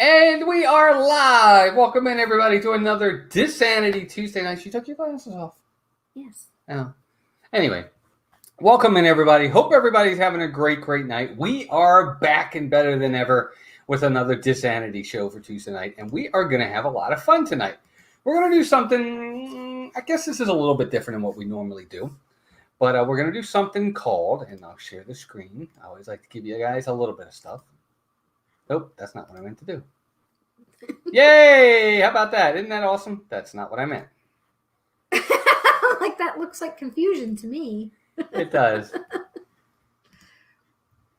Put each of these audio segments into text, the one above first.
And we are live. Welcome in, everybody, to another DISANITY Tuesday night. You took your glasses off. Yes. Oh. Anyway, welcome in, everybody. Hope everybody's having a great night. We are back and better than ever with another DISANITY show for Tuesday night, and we are going to have a lot of fun tonight. We're going to do something, I guess this is a little bit different than what we normally do, but we're going to do something called, and I'll share the screen. I always like to give you guys a little bit of stuff. Nope, that's not what I meant to do. Yay! How about that? Isn't that awesome? That's not what I meant. Like, that looks like confusion to me. It does.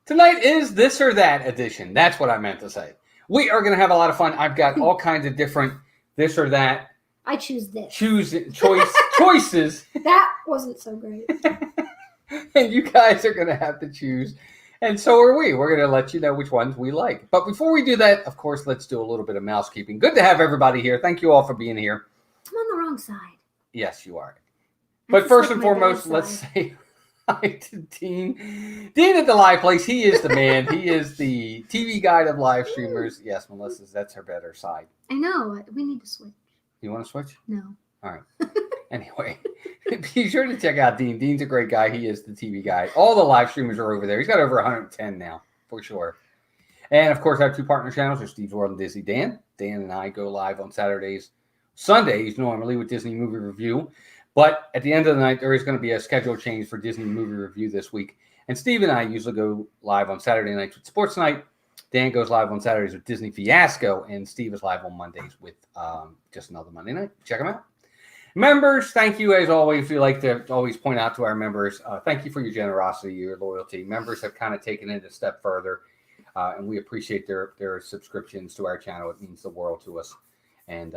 Tonight is this or that edition. That's what I meant to say. We are going to have a lot of fun. I've got all kinds of different this or that. I choose this. Choices. That wasn't so great. And you guys are going to have to choose. And so are we. We're going to let you know which ones we like. But before we do that, of course, let's do a little bit of mousekeeping. Good to have everybody here. Thank you all for being here. I'm on the wrong side. Yes, you are. But first and foremost, let's say hi to Dean. Dean at the live place. He is the man. He is the TV guide of live streamers. Yes, Melissa's. That's her better side. I know. We need to switch. You want to switch? No. All right. Anyway, be sure to check out Dean. Dean's a great guy. He is the TV guy. All the live streamers are over there. He's got over 110 now, for sure. And, of course, I have two partner channels. There's Steve's World and Disney Dan. Dan and I go live on Sundays normally with Disney Movie Review. But at the end of the night, there is going to be a schedule change for Disney Movie Review this week. And Steve and I usually go live on Saturday nights with Sports Night. Dan goes live on Saturdays with Disney Fiasco. And Steve is live on Mondays with Just Another Monday Night. Check them out. Members, thank you as always. We like to always point out to our members, thank you for your generosity, your loyalty. Members have kind of taken it a step further, and we appreciate their subscriptions to our channel. It means the world to us. And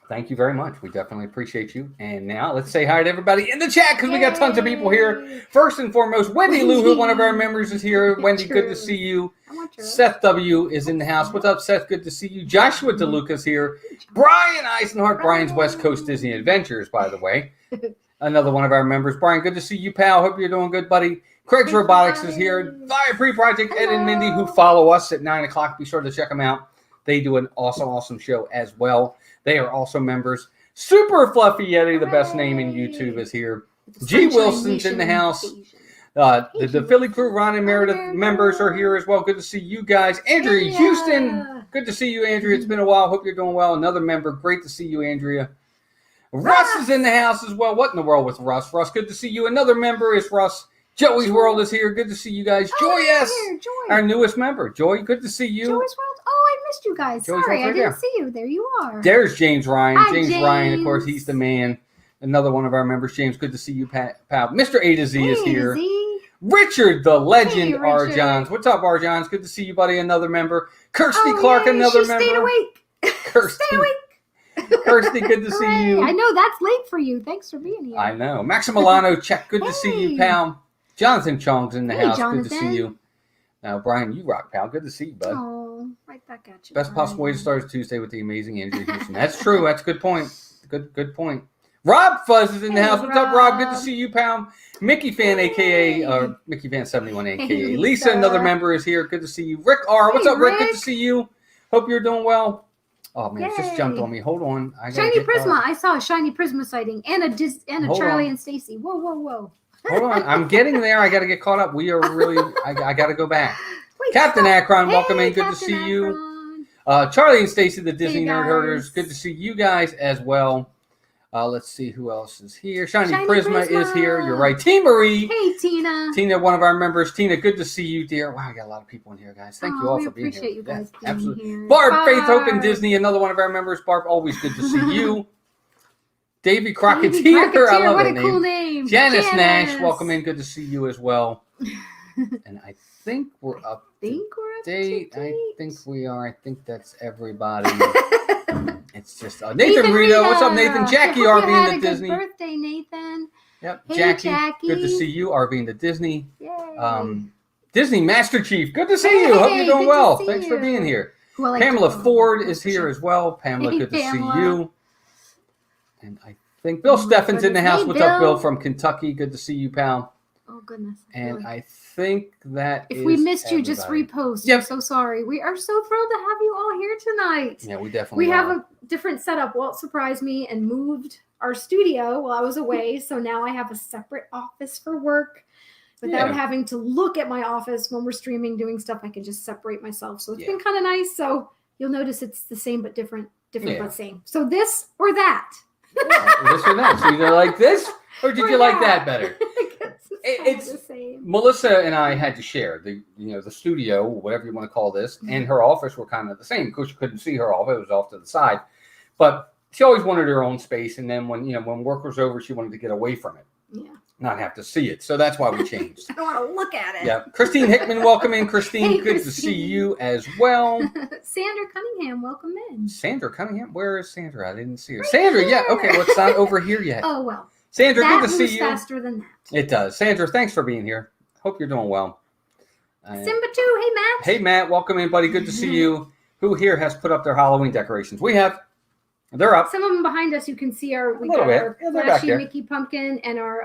thank you very much. We definitely appreciate you. And now let's say hi to everybody in the chat because we got tons of people here. First and foremost, Wendy Lou, who one of our members is here. Wendy, good to see you. Seth W. is in the house. What's up, Seth? Good to see you. Joshua DeLuca's here. Brian Eisenhart. Brian's West Coast Disney Adventures, by the way. Another one of our members. Brian, good to see you, pal. Hope you're doing good, buddy. Craig's Robotics is here. Fire Pre-Project, Ed and Mindy, who follow us at 9 o'clock. Be sure to check them out. They do an awesome show as well. They are also members. Super Fluffy Yeti, the best name in YouTube, is here. G. Wilson's in the house. The Philly Crew, Ron and Meredith members are here as well. Good to see you guys. Andrea Houston. Good to see you, Andrea. It's been a while. Hope you're doing well. Another member. Great to see you, Andrea. Russ is in the house as well. What in the world with Russ? Russ, good to see you. Another member is Russ. Joey's World is here. Good to see you guys. Joy S. Our newest member. Joy, good to see you. Joy's World. Oh, I missed you guys. Joy's Sorry, right I didn't see you. There you are. There's James Ryan. Hi, James Ryan, of course, he's the man. Another one of our members. James, good to see you, pal. Mr. A to Z is here. Richard, the legend, R. Johns. What's up, R. Johns? Good to see you, buddy. Another member. Kirsty Clark, another member. Stayed awake. Kirsty. Stay awake. Kirsty, good to see you. I know that's late for you. Thanks for being here. I know. Maximiliano, check. Good to see you, pal. Jonathan Chong's in the house. Jonathan. Good to see you. Now, Brian, you rock, pal. Good to see you, bud. Oh, right back at you. Best possible way to start Tuesday with the amazing Andrew Houston. That's true. That's a good point. Good point. Rob Fuzz is in the house. What's up, Rob? Good to see you, pal. Mickey Fan, a.k.a. Mickey Fan 71, a.k.a. Lisa, another member, is here. Good to see you. Rick R. What's up, Rick? Good to see you. Hope you're doing well. Oh, man, it just jumped on me. Hold on. Shiny Prisma. I saw a Shiny Prisma sighting. And a Charlie and Stacy. Whoa. Hold on. I'm getting there. I got to get caught up. We are really, I got to go back. Wait, Captain Akron, welcome in. Good to see you. Charlie and Stacy, the Disney Nerd Herders. Good to see you guys as well. Let's see who else is here. Shiny Prisma is here. You're right. Tina Marie. Hey, Tina. Tina, one of our members. Tina, good to see you, dear. Wow, I got a lot of people in here, guys. Thank you all for being here. We appreciate you guys being absolutely here. Barb, Faith, Hope, and Disney, another one of our members. Barb, always good to see you. Davey Crocketeer. I love that name. Cool name. Janice Nash, welcome in. Good to see you as well. And I think we're up to date. I think we are. I think that's everybody. It's just Nathan Rito. What's up, Nathan? Jackie RV in the Disney. Happy birthday, Nathan. Yep, hey, Jackie. Good to see you. RV in the Disney. Yay. Disney Master Chief. Good to see you. Hope you're doing well. Thanks for being here. Pamela Ford is here as well. Pamela, good to see you. And I think Bill Steffen's in the house. What's up, Bill, from Kentucky? Good to see you, pal. Oh, goodness. And I think that If is we missed you, just everybody. repost. Yep. I'm so sorry. We are so thrilled to have you all here tonight. Yeah, we definitely We have are. a different setup. Walt surprised me and moved our studio while I was away. So now I have a separate office for work. Without Yeah. having to look at my office when we're streaming, doing stuff, I can just separate myself. So it's Yeah. been kind of nice. So you'll notice it's the same but different Yeah. but same. So this or that. Yeah, this or that. So either like this, or did Or you like that. that better? It's the same. Melissa and I had to share the studio, whatever you want to call this, and her office were kind of the same. Of course, you couldn't see her office; it was off to the side. But she always wanted her own space, and then when work was over, she wanted to get away from it, Yeah. not have to see it. So that's why we changed. I don't want to look at it. Yeah, Christine Hickman, welcome in. Christine, Hey, good to Christine. see you as well. Sandra Cunningham, welcome in. Sandra Cunningham, where is Sandra? I didn't see her. Right Sandra, yeah, here. okay, well, it's not over here yet. Oh well. Sandra, That good to moves see you. faster than that. It does. Sandra, thanks for being here. Hope you're doing well. Simba too. Hey Matt. Hey, Matt, welcome in, buddy. Good to see you. Who here has put up their Halloween decorations? We have. They're up. Some of them behind us, you can see our little bit. Yeah, they're back flashy there. Mickey pumpkin and our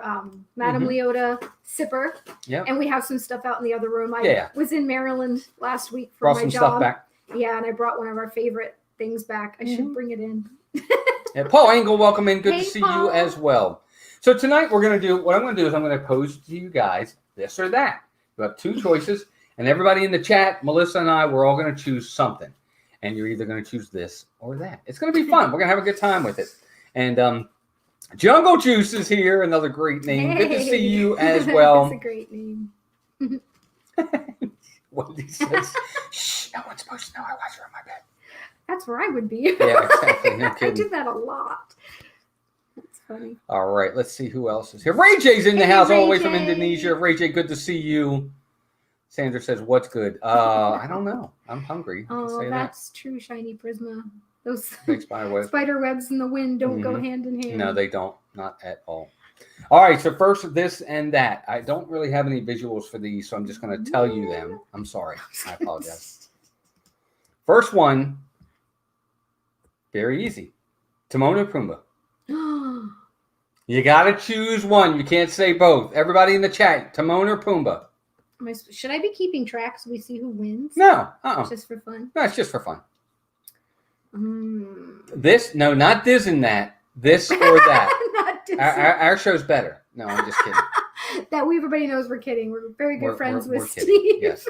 Madame Mhm. Leota sipper. Yep. And we have some stuff out in the other room. I Yeah. was in Maryland last week for Brought my some job. stuff back. Yeah, and I brought one of our favorite things back. I should bring it in. Yeah, Paul Engel, welcome in. Good Hey, to see Paul. you as well. So tonight what I'm going to do is I'm going to pose to you guys this or that. You have two choices, and everybody in the chat, Melissa and I, we're all going to choose something. And you're either going to choose this or that. It's going to be fun. We're going to have a good time with it. And Jungle Juice is here, another great name. Good to see you as well. That's a great name. Wendy says, shh, no one's supposed to know I watch her on my bed. That's where I would be. Yeah, exactly. No I kidding. do that a lot. That's funny. All right, let's see who else is here. Ray J's in the Hey, house all the way Ray from J. Indonesia. Ray J, good to see you. Sandra says, what's good? I don't know. I'm hungry. I can Oh, say that's true, Shiny Prisma. Those that. Big spider web. spider webs in the wind don't go Mhm. hand in hand. No, they don't. Not at all. All right, so first this and that. I don't really have any visuals for these, so I'm just going to tell you them. I'm sorry. I apologize. First one, very easy. Timon or Pumbaa. You got to choose one. You can't say both. Everybody in the chat, Timon or Pumbaa. Should I be keeping track so we see who wins? No. Just for fun. No, it's just for fun. Mm. This, no, not this and that. This or that. Not Disney. Our show's better. No, I'm just kidding. That everybody knows we're kidding. We're very good friends with we're Steve. kidding. Yes.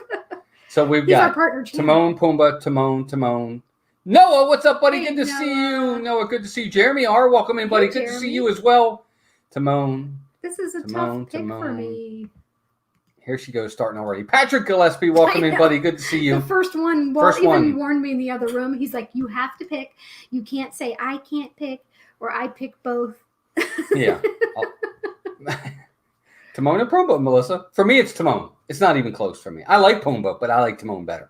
So we've He's our got partner. Channel. Timon, Pumbaa, Timon. Noah, what's up, buddy? Hey, Good to see Noah. you. Noah, good to see you. Jeremy R, welcome in, buddy. Hey, Good to see Jeremy. you as well. Timon. This is a Timon, tough pick for me. Here she goes, starting already. Patrick Gillespie, welcome I in, know. buddy. Good to see you. The first one, First even one. warned me in the other room. He's like, you have to pick. You can't say, I can't pick, or I pick both. Yeah. Timon or Pumbaa, Melissa? For me, it's Timon. It's not even close for me. I like Pumbaa, but I like Timon better.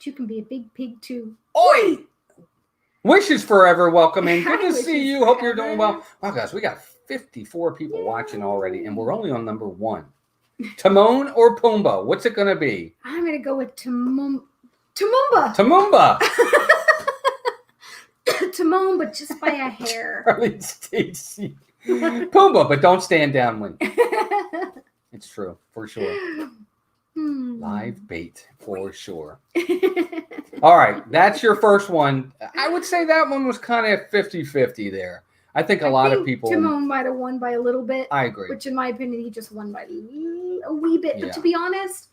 You can be a big pig, too. Oi! Wishes Forever, welcome in. Good to Wishes see you. Hope you're doing Forever. well. Wow, guys, we got 54 people watching already, and we're only on number 1. Timon or Pumbaa? What's it going to be? I'm going to go with Timumba. Timumba. Timon, but just by a hair. Charlie Stacy. Pumbaa, but don't stand down when. It's true, for sure. Live bait, for sure. All right, that's your first one. I would say that one was kind of 50-50 there. I think a lot of people. Timon might have won by a little bit. I agree. Which, in my opinion, he just won by a wee bit. Yeah. But to be honest,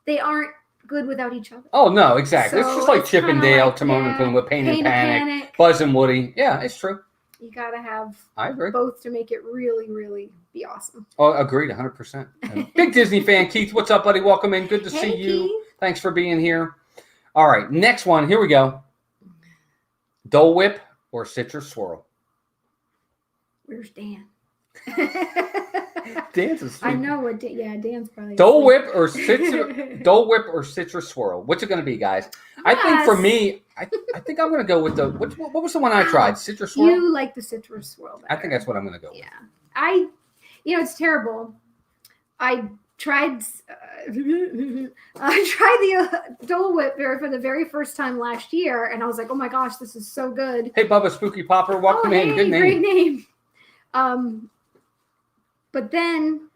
they aren't good without each other. Oh, no, exactly. It's So just like it's Chip and kinda Dale, like, Timon and Pumbaa, Pain and Panic, Buzz and Woody. Yeah, it's true. You got to have I agree. both to make it really, really be awesome. Oh, agreed, 100%. Big Disney fan, Keith. What's up, buddy? Welcome in. Good to see Hey, you. Keith. Thanks for being here. All right, next one. Here we go. Dole Whip or Citrus Swirl? Where's Dan? Dan's asleep. I know what. Dan's probably Dole asleep. Whip or Dole Whip or Citrus Swirl? What's it going to be, guys? I think for Yes. me, I think I'm going to go with the what was the one I tried? Citrus Swirl. You like the citrus swirl better. I think that's what I'm going to go with. Yeah. It's terrible. I tried the Dole Whip for the very first time last year, and I was like, oh my gosh, this is so good. Hey, Bubba Spooky Popper, welcome in. Good name. Great name. But then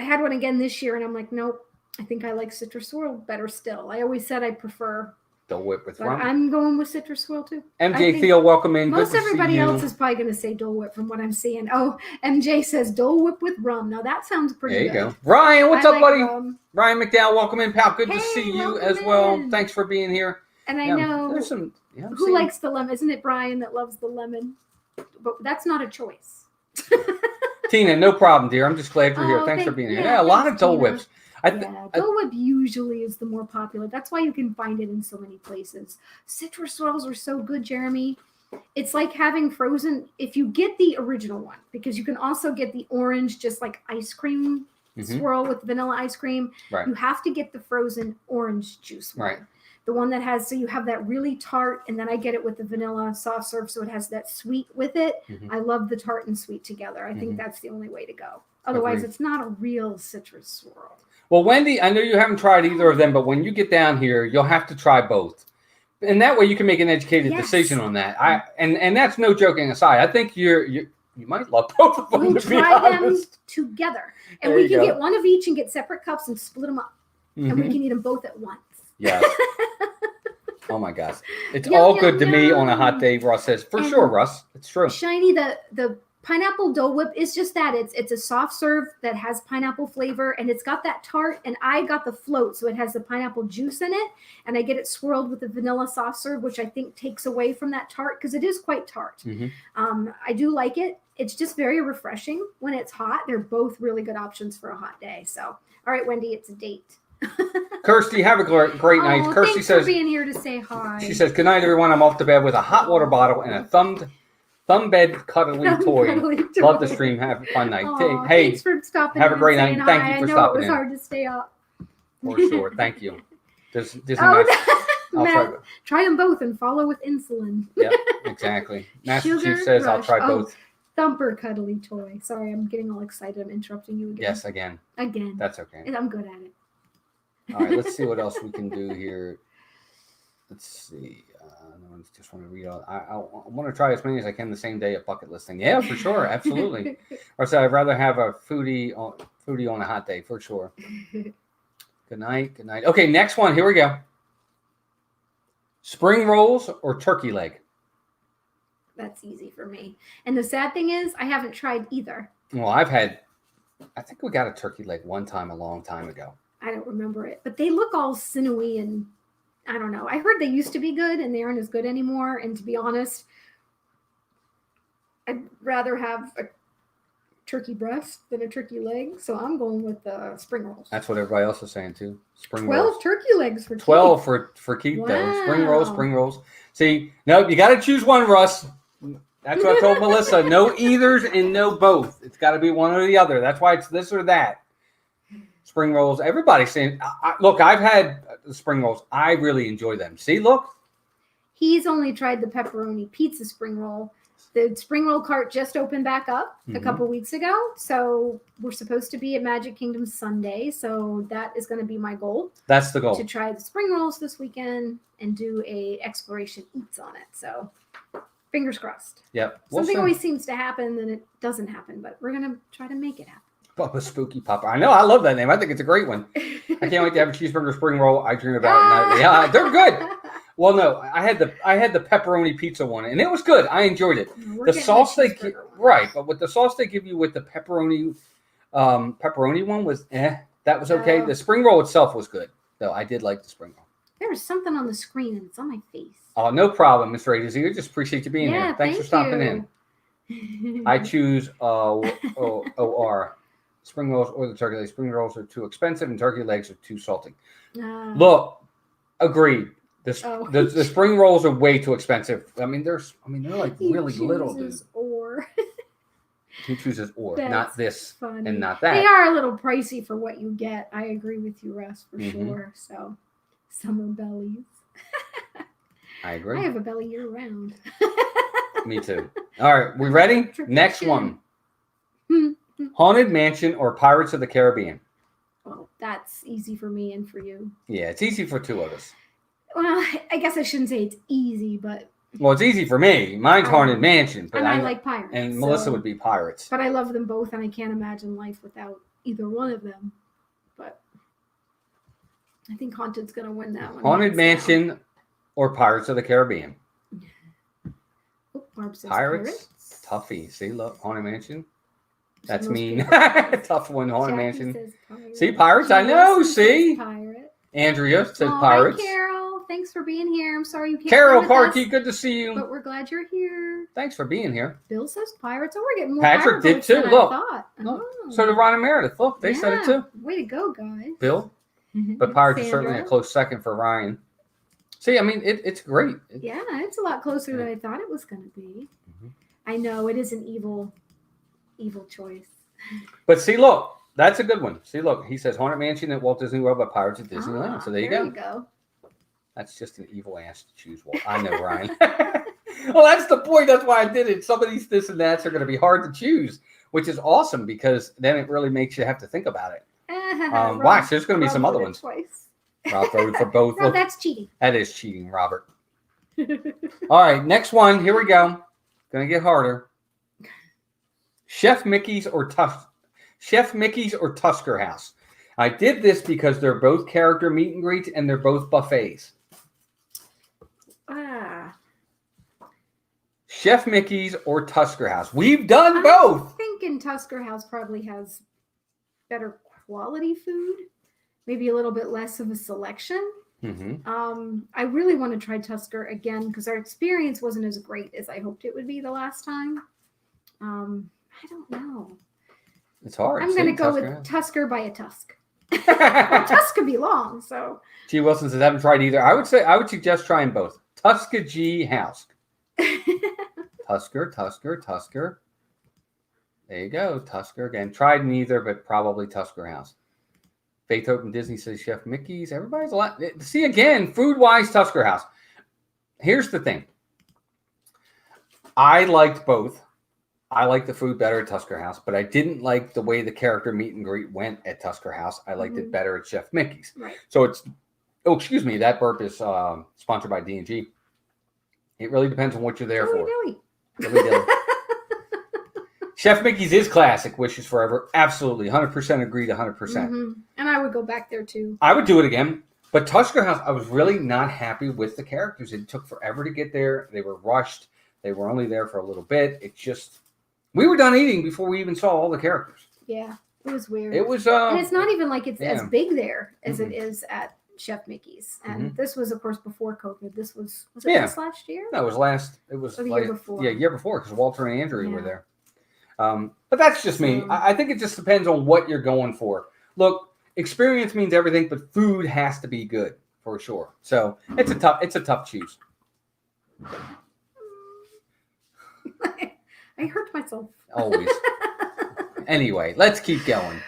I had one again this year, and I'm like, nope. I think I like citrus swirl better still. I always said I prefer Dole Whip with but rum. I'm going with citrus swirl too. MJ Theo, welcome in. Most Good to everybody see you. else is probably going to say Dole Whip from what I'm seeing. Oh, MJ says Dole Whip with rum. Now that sounds pretty good. There you go. Ryan, what's up, like buddy? rum. Ryan McDowell, welcome in, pal. Good to Hey, see you welcome as well. in. Thanks for being here. And I know there's some. Yeah, I'm who seeing- likes the lemon. Isn't it Brian that loves the lemon? But that's not a choice. Tina, no problem, dear. I'm just glad you're here. Oh, Thanks for being here. yeah, Yeah, a lot of thanks, Dole Tina. Whips. Dole Whip usually is the more popular. That's why you can find it in so many places. Citrus swirls are so good, Jeremy. It's like having frozen. If you get the original one, because you can also get the orange, just like ice cream swirl with vanilla ice cream. Right. You have to get the frozen orange juice one. Right. The one that has, so you have that really tart, and then I get it with the vanilla soft serve, so it has that sweet with it. I love the tart and sweet together. I think that's the only way to go. Otherwise, Agreed. it's not a real citrus swirl. Well, Wendy, I know you haven't tried either of them, but when you get down here, you'll have to try both. And that way you can make an educated decision on that. And that's no joking aside. I think you might love both of them, We'll to be try them honest. together. And There we you can go. get one of each and get separate cups and split them up. And we can eat them both at once. Yes. Oh my gosh. It's Yum, all yum, good to me on a hot yum. day, Russ says. For And sure, Russ. It's true. Shiny, the pineapple Dole Whip is just that. It's a soft serve that has pineapple flavor, and it's got that tart, and I got the float, so it has the pineapple juice in it, and I get it swirled with the vanilla soft serve, which I think takes away from that tart, because it is quite tart. I do like it. It's just very refreshing when it's hot. They're both really good options for a hot day. So, all right, Wendy, it's a date. Kirsty, have a great night. Oh, Kirsty thanks says, for being here to say hi. she says, good night, everyone. I'm off to bed with a hot water bottle and a thumb bed cuddly toy. Cuddly Love the toy. stream. Have a fun night. Aw, hey, thanks for stopping have a in great and night. saying Thank you hi. for I know stopping it was in. hard to stay up. for sure. Thank you. Disney Oh, I'll Matt, try them both and follow with insulin. Yep, exactly. Master Sugar Chief says, I'll Rush. try Oh, both. Thumper cuddly toy. Sorry, I'm getting all excited. I'm interrupting you again. Yes, again. Again. That's okay. I'm good at it. All right, let's see what else we can do here. Let's see. No one's just want to read all. I want to try as many as I can the same day at bucket listing. Yeah, for sure, absolutely. Or so I'd rather have a foodie on a hot day for sure. Good night. Good night. Okay, next one. Here we go. Spring rolls or turkey leg? That's easy for me. And the sad thing is, I haven't tried either. Well, I think we got a turkey leg one time a long time ago. I don't remember it, but they look all sinewy and I don't know. I heard they used to be good and they aren't as good anymore. And to be honest, I'd rather have a turkey breast than a turkey leg. So I'm going with the spring rolls. That's what everybody else is saying too. Spring 12 rolls. turkey legs for 12 Keith. for Keith though. Wow. Spring rolls. See, no, you got to choose one, Russ. That's what I told Melissa. No either's and no both. It's got to be one or the other. That's why it's this or that. Spring rolls. Everybody's saying, look, I've had the spring rolls. I really enjoy them. See, look. He's only tried the pepperoni pizza spring roll. The spring roll cart just opened back up a couple weeks ago. So we're supposed to be at Magic Kingdom Sunday. So that is going to be my goal. That's the goal. To try the spring rolls this weekend and do a exploration eats on it. So fingers crossed. Yep. Something always seems to happen, then it doesn't happen. But we're going to try to make it happen. Papa Spooky Papa. I know. I love that name. I think it's a great one. I can't wait to have a cheeseburger spring roll. I dream about it nightly. Yeah, they're good. Well, no, I had the pepperoni pizza one, and it was good. I enjoyed it. The sauce they give, right, but with the sauce they give you with the pepperoni one was that was okay. The spring roll itself was good, though. I did like the spring roll. There was something on the screen, and it's on my face. Oh, no problem, Miss Radius. I just appreciate you being here. Thanks for stopping in. I choose OR. Spring rolls or the turkey legs. Spring rolls are too expensive, and turkey legs are too salty. Look, agreed. The spring rolls are way too expensive. I mean, they're like really little, dude. Or He chooses or, That's not this funny. and not that. They are a little pricey for what you get. I agree with you, Russ, for sure. So, summer bellies. I agree. I have a belly year round. Me too. All right, we ready? Next one. Haunted Mansion or Pirates of the Caribbean? Well, that's easy for me and for you. Yeah, it's easy for two of us. Well, I guess I shouldn't say it's easy, but... Well, it's easy for me. Mine's Haunted Mansion. But and I like Pirates. And Melissa would be Pirates. But I love them both, and I can't imagine life without either one of them, but I think Haunted's going to win that one. Haunted Mansion or Pirates of the Caribbean? Oh, Barb says Pirates? Tuffy. See, look, Haunted Mansion. That's Most mean. people- Tough one, Haunted Jackie Mansion. says Pirates. See, Pirates, I She know, also says see? Pirate. Andrea says Oh, Pirates. Hi, Carol. Thanks for being here. I'm sorry you can't Carol come with us, Parkey, good to see you. but we're glad you're here. Thanks for being here. Bill says Pirates. Oh, we're getting more Patrick pirate did votes too. than Look. I thought. Look. Oh. So did Ron and Meredith. Look, they said it too. Way to go, guys. Bill. But Pirates is certainly a close second for Ryan. See, I mean, it's great. Yeah, it's a lot closer than I thought it was going to be. Mm-hmm. I know it is an evil choice. But see, look, that's a good one. See, look, he says Haunted Mansion at Walt Disney World, but Pirates at Disneyland. So there you go. That's just an evil ass to choose. Well, I know, Ryan. Well, that's the point. That's why I did it. Some of these this and that's are going to be hard to choose, which is awesome because then it really makes you have to think about it. Watch, there's going to be some other ones. Twice. Rob voted for both. No, that's cheating. That is cheating, Robert. All right, next one. Here we go. Going to get harder. Chef Mickey's or Tusker House. I did this because they're both character meet and greets and they're both buffets. Chef Mickey's or Tusker House. We've done both. I'm thinking Tusker House probably has better quality food, maybe a little bit less of a selection. Mm-hmm. I really want to try Tusker again because our experience wasn't as great as I hoped it would be the last time. I don't know. It's hard. I'm going to go with Tusker by a tusk. Tusk could be long, so. G. Wilson says, I haven't tried either. I would suggest trying both. Tuskegee House. Tusker. There you go. Tusker again. Tried neither, but probably Tusker House. Faith Open Disney says Chef Mickey's. Everybody's a lot. See, again, food-wise, Tusker House. Here's the thing. I liked both. I liked the food better at Tusker House, but I didn't like the way the character meet and greet went at Tusker House. I liked it better at Chef Mickey's. Right. So it's, oh, excuse me, that burp is sponsored by D&G. It really depends on what you're there for. Dilly. Chef Mickey's is classic. Wishes Forever. Absolutely. 100% agreed, 100%. Mm-hmm. And I would go back there too. I would do it again. But Tusker House, I was really not happy with the characters. It took forever to get there. They were rushed. They were only there for a little bit. It just... We were done eating before we even saw all the characters. Yeah, it was weird. It was... and it's not even like it's as big there as it is at Chef Mickey's. And this was, of course, before COVID. This was it this last year? No, it was last... It was or the year before. Yeah, year before, because Walter and Andrea were there. But that's just me. I think it just depends on what you're going for. Look, experience means everything, but food has to be good for sure. So it's a tough choose. I hurt myself. Always. Anyway, let's keep going.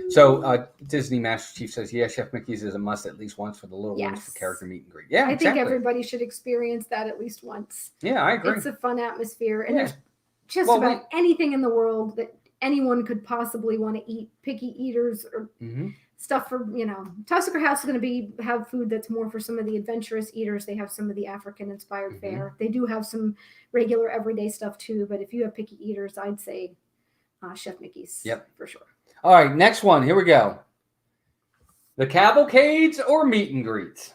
So Disney Master Chief says, yeah, Chef Mickey's is a must at least once for the little ones for character meet and greet. Yeah, I think everybody should experience that at least once. Yeah, I agree. It's a fun atmosphere. And there's just about anything in the world that anyone could possibly want to eat. Picky eaters or stuff for, Tusker House is going to have food that's more for some of the adventurous eaters. They have some of the African inspired fare. They do have some regular everyday stuff too. But if you have picky eaters, I'd say Chef Mickey's for sure. All right, next one. Here we go. The cavalcades or meet and greets?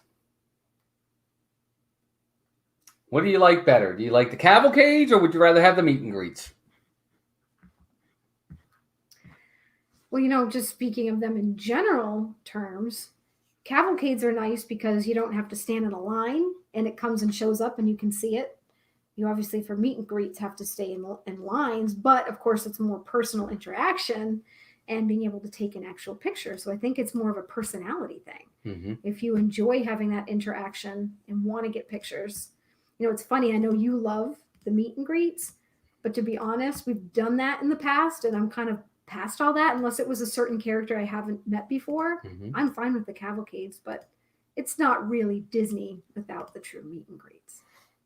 What do you like better? Do you like the cavalcades or would you rather have the meet and greets? Well, just speaking of them in general terms, cavalcades are nice because you don't have to stand in a line and it comes and shows up and you can see it. You obviously, for meet and greets, have to stay in lines, but of course it's a more personal interaction and being able to take an actual picture. So I think it's more of a personality thing. If you enjoy having that interaction and want to get pictures, it's funny. I know you love the meet and greets, but to be honest, we've done that in the past and I'm kind of past all that. Unless it was a certain character I haven't met before, I'm fine with the cavalcades, but it's not really Disney without the true meet and greets.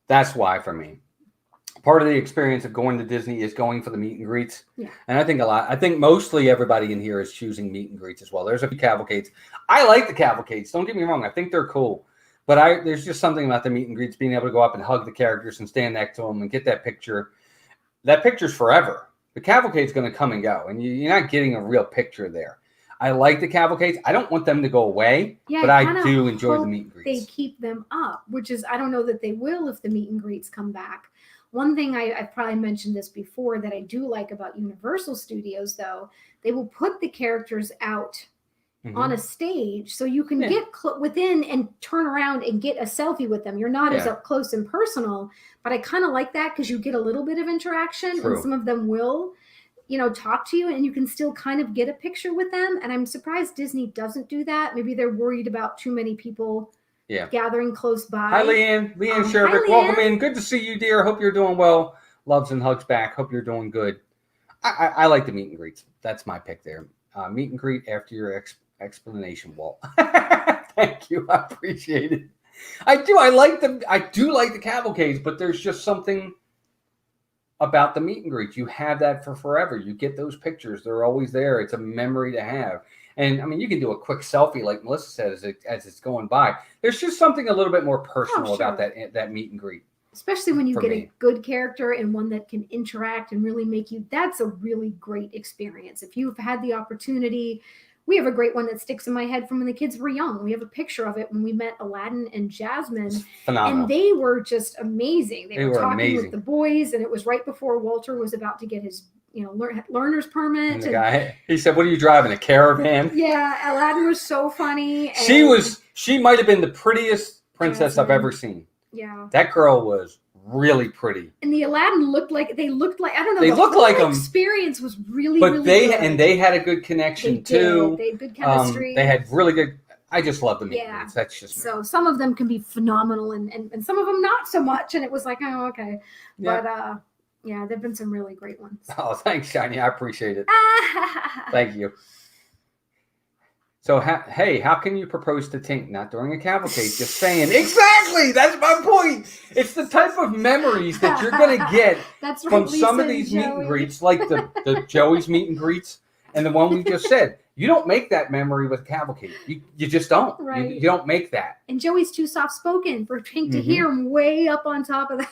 That's why for me. Part of the experience of going to Disney is going for the meet and greets. Yeah. And I think mostly everybody in here is choosing meet and greets as well. There's a few cavalcades. I like the cavalcades. Don't get me wrong. I think they're cool. But there's just something about the meet and greets, being able to go up and hug the characters and stand next to them and get that picture. That picture's forever The cavalcade's going to come and go, and you're not getting a real picture there. I like the cavalcades. I don't want them to go away, but I do enjoy the meet and greets. They keep them up, which is, I don't know that they will if the meet and greets come back. One thing I've probably mentioned this before that I do like about Universal Studios, though, they will put the characters out on a stage so you can get within and turn around and get a selfie with them. You're not as up close and personal, but I kind of like that because you get a little bit of interaction. And some of them will, talk to you and you can still kind of get a picture with them. And I'm surprised Disney doesn't do that. Maybe they're worried about too many people gathering close by. Hi, Leanne. Leanne Shervick, welcome in. Good to see you, dear. Hope you're doing well. Loves and hugs back. Hope you're doing good. I like the meet and greets. That's my pick there. Meet and greet after your explanation, Walt. Thank you. I appreciate it. I do like the cavalcades, but there's just something about the meet and greet. You have that for forever. You get those pictures. They're always there. It's a memory to have. And I mean, you can do a quick selfie, like Melissa said, as it's going by. There's just something a little bit more personal about that meet and greet. Especially when you get a good character and one that can interact and really make you, that's a really great experience. If you've had the opportunity, we have a great one that sticks in my head from when the kids were young. We have a picture of it when we met Aladdin and Jasmine. Phenomenal. And they were just amazing. They were talking amazing with the boys, and it was right before Walter was about to get his learner's permit. And the guy, he said, "What are you driving, a caravan?" Yeah, Aladdin was so funny. And she might have been the prettiest princess I've ever seen. Yeah. That girl was really pretty. And the Aladdin looked like, I don't know. They looked like them. The experience was really, but really good. And they had a good connection too. They had good chemistry. They had really good. I just love the meet and greets. That's just me. So some of them can be phenomenal and some of them not so much. And it was like, oh, okay. But there've been some really great ones. Oh, thanks, Shiny. I appreciate it. Thank you. So, how can you propose to Tink? Not during a cavalcade, just saying. Exactly! That's my point! It's the type of memories that you're going to get from some of these meet and greets, like the Joey's meet and greets, and the one we just said. You don't make that memory with cavalcade. You just don't. Right. You don't make that. And Joey's too soft-spoken for Tink to hear him way up on top of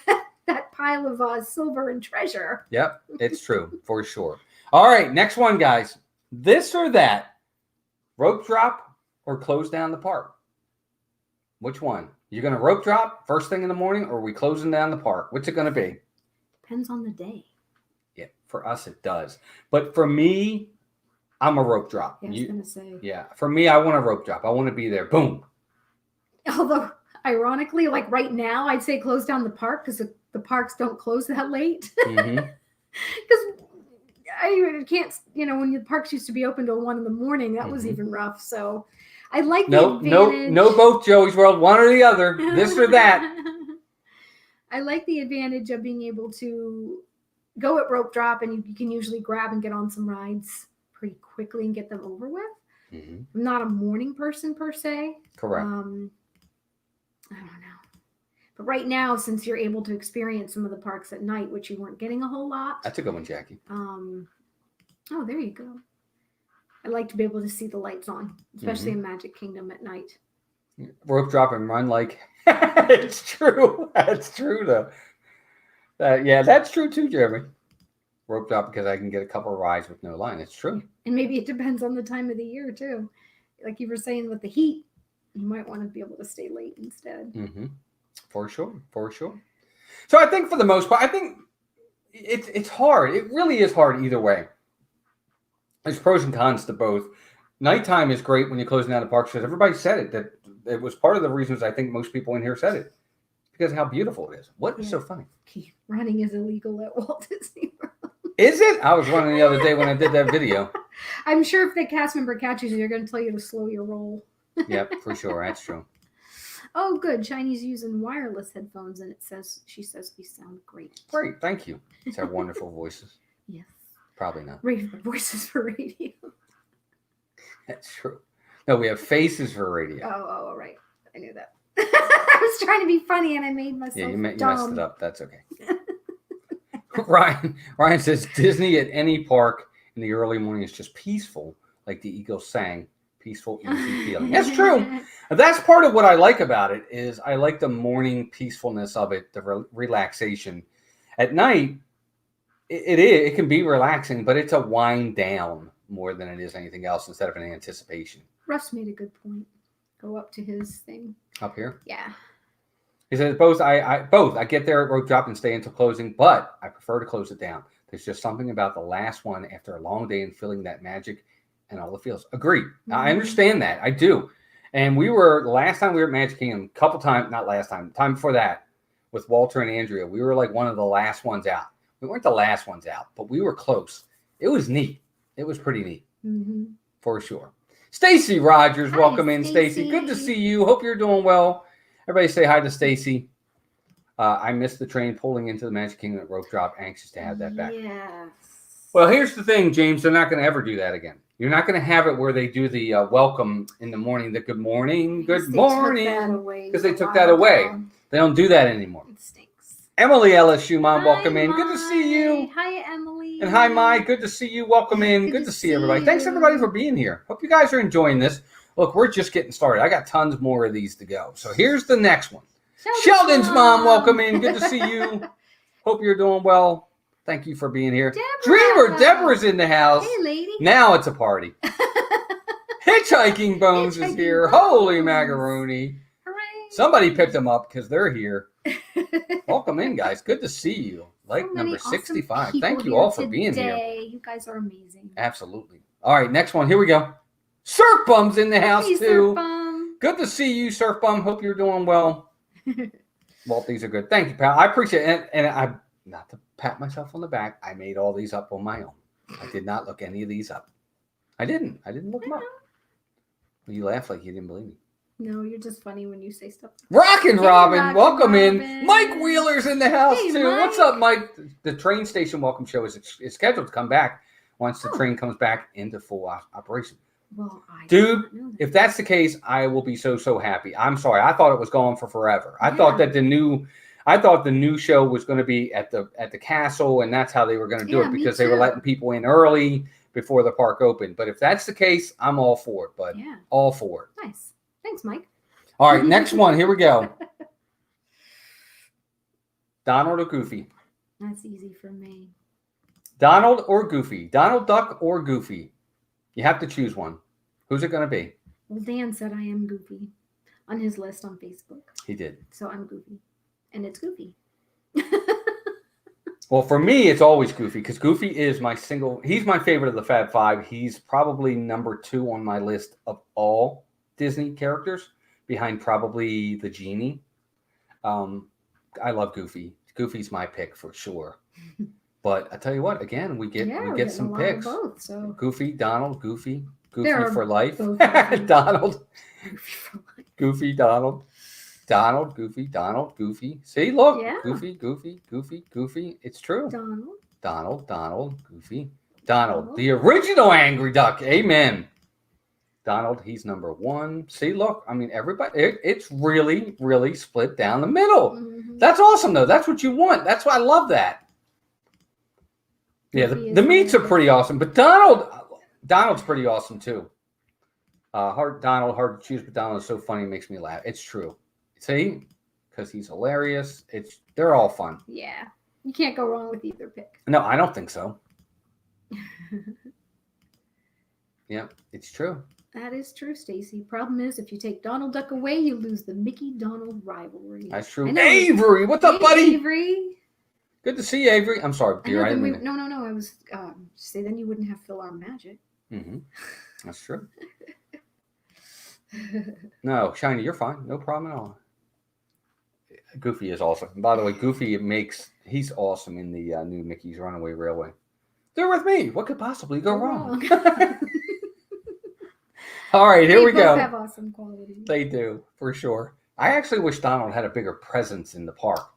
that pile of silver and treasure. Yep, it's true, for sure. All right, next one, guys. This or that. Rope drop or close down the park? Which one? You're going to rope drop first thing in the morning, or are we closing down the park? What's it going to be? Depends on the day. Yeah, for us it does. But for me, I'm a rope drop. Yeah, I was going to say. Yeah, for me, I want a rope drop. I want to be there. Boom. Although, ironically, like right now, I'd say close down the park because the parks don't close that late. Because I can't, when the parks used to be open till 1 a.m, that was even rough. So I like the advantage. No, both Joey's World, one or the other, this or that. I like the advantage of being able to go at rope drop, and you can usually grab and get on some rides pretty quickly and get them over with. I'm not a morning person per se. Correct. I don't know. But right now, since you're able to experience some of the parks at night, which you weren't getting a whole lot. That's a good one, Jackie. Oh, there you go. I like to be able to see the lights on, especially in Magic Kingdom at night. Rope drop and run like it's true. That's true, though. That's true too, Jeremy. Rope drop because I can get a couple of rides with no line. It's true. And maybe it depends on the time of the year too. Like you were saying with the heat, you might want to be able to stay late instead. For sure. So I think for the most part, I think it's hard. It really is hard either way. There's pros and cons to both. Nighttime is great when you're closing down the parks because everybody said it. That it was part of the reasons I think most people in here said it. Because of how beautiful it is. What is so funny? Running is illegal at Walt Disney World. Is it? I was running the other day when I did that video. I'm sure if the cast member catches you, they're going to tell you to slow your roll. Yep, for sure. That's true. Oh, good. Shiny's using wireless headphones, and she says we sound great. Great. Thank you. It's our wonderful voices. Yes. Probably not. Voices for radio. That's true. No, we have faces for radio. Oh, right. I knew that. I was trying to be funny, and I made myself you messed it up. That's okay. Ryan says, Disney at any park in the early morning is just peaceful, like the Eagles sang. Peaceful, easy feeling. That's true. That's part of what I like about it is I like the morning peacefulness of it, the relaxation. At night, It is. It can be relaxing, but it's a wind down more than it is anything else instead of an anticipation. Russ made a good point. Go up to his thing. Up here? Yeah. He says both. I get there at rope drop and stay until closing, but I prefer to close it down. There's just something about the last one after a long day and feeling that magic and all the feels. Agreed. Mm-hmm. I understand that. I do. And the last time we were at Magic Kingdom, time before that, with Walter and Andrea, we were like one of the last ones out. We weren't the last ones out, but we were close. It was neat. It was pretty neat, for sure. Stacy Rogers, welcome in, Stacy. Good to see you. Hope you're doing well. Everybody say hi to Stacy. I missed the train pulling into the Magic Kingdom at rope drop. Anxious to have that back. Yes. Well, here's the thing, James. They're not going to ever do that again. You're not going to have it where they do the welcome in the morning, the good morning, because they took that away. They don't do that anymore. It stinks. Emily LSU, Mom, welcome in. Good to see you. Hi, Emily. And hi, Mike. Good to see you. Welcome in. Good to see everybody. Thanks, everybody, for being here. Hope you guys are enjoying this. Look, we're just getting started. I got tons more of these to go. So here's the next one. Sheldon's mom, welcome in. Good to see you. Hope you're doing well. Thank you for being here. Deborah's in the house. Hey, lady. Now it's a party. Hitchhiking Bones is here. Holy macaroni. Hooray. Somebody picked them up because they're here. Welcome in, guys. Good to see you. Number 65. Thank you all for being here. You guys are amazing. Absolutely. All right, next one. Here we go. Surf Bum's in the house, too. Surf Bum. Good to see you, Surf Bum. Hope you're doing well. Walt, these are good. Thank you, pal. I appreciate it. And I, not to pat myself on the back, I made all these up on my own. I did not look any of these up. I didn't look them up. You laugh like you didn't believe me. No, you're just funny when you say stuff. Rockin' Robin, Rockin' welcome Robin. in. Mike Wheeler's in the house, Hey, too. Mike. What's up, Mike? The train station welcome show is scheduled to come back once the train comes back into full operation. Well, Dude, if that's the case, I will be so happy. I'm sorry. I thought it was going for forever. I thought that the new show was going to be at the castle, and that's how they were going to do it because they were letting people in early before the park opened. But if that's the case, I'm all for it, bud. Yeah. All for it. Nice. Thanks, Mike. All right, next one. Here we go. Donald or Goofy? That's easy for me. Donald or Goofy? Donald Duck or Goofy? You have to choose one. Who's it going to be? Well, Dan said I am Goofy on his list on Facebook. He did. So I'm Goofy. And it's Goofy. Well, for me, it's always Goofy because Goofy is he's my favorite of the Fab Five. He's probably number 2 on my list of all Disney characters, behind probably the Genie. I love Goofy. Goofy's my pick for sure. But I tell you what, again, we get some picks. Both, so. Goofy, Donald, Goofy for life. Donald. Goofy, Donald. Donald, Goofy, Donald, Goofy. See, look. Yeah. Goofy. It's true. Donald, Goofy. Donald, the original Angry Duck. Amen. Donald, he's number 1. See, look. I mean, everybody, it's really, really split down the middle. Mm-hmm. That's awesome, though. That's what you want. That's why I love that. Yeah, the meats are pretty awesome, but Donald's pretty awesome too. Hard to choose, but Donald is so funny, it makes me laugh. It's true. See, because he's hilarious. They're all fun. Yeah, you can't go wrong with either pick. No, I don't think so. Yeah, it's true. That is true, Stacy. Problem is, if you take Donald Duck away, you lose the Mickey-Donald rivalry. That's true. Avery, what's up, buddy? Avery. Good to see you, Avery. I'm sorry, dear. No. I was say then you wouldn't have Phil our magic. Mm-hmm. That's true. No, Shiny, you're fine. No problem at all. Goofy is awesome. And by the way, Goofy he's awesome in the new Mickey's Runaway Railway. They're with me. What could possibly go wrong? All right, here we go. They have awesome qualities. They do, for sure. I actually wish Donald had a bigger presence in the park.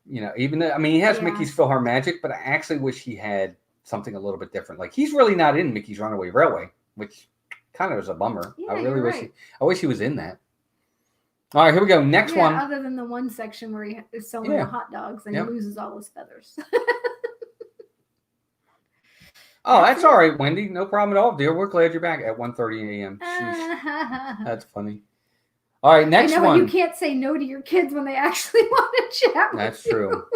You know, even though, he has Mickey's PhilharMagic, but I actually wish he had something a little bit different. Like, he's really not in Mickey's Runaway Railway, which kind of is a bummer. Yeah, I really wish he was in that. All right, here we go. Next one. Other than the one section where he is selling the hot dogs and he loses all his feathers. Oh, that's all right, Wendy. No problem at all, dear. We're glad you're back at 1:30 a.m. That's funny. All right, next one. You can't say no to your kids when they actually want to chat with That's true.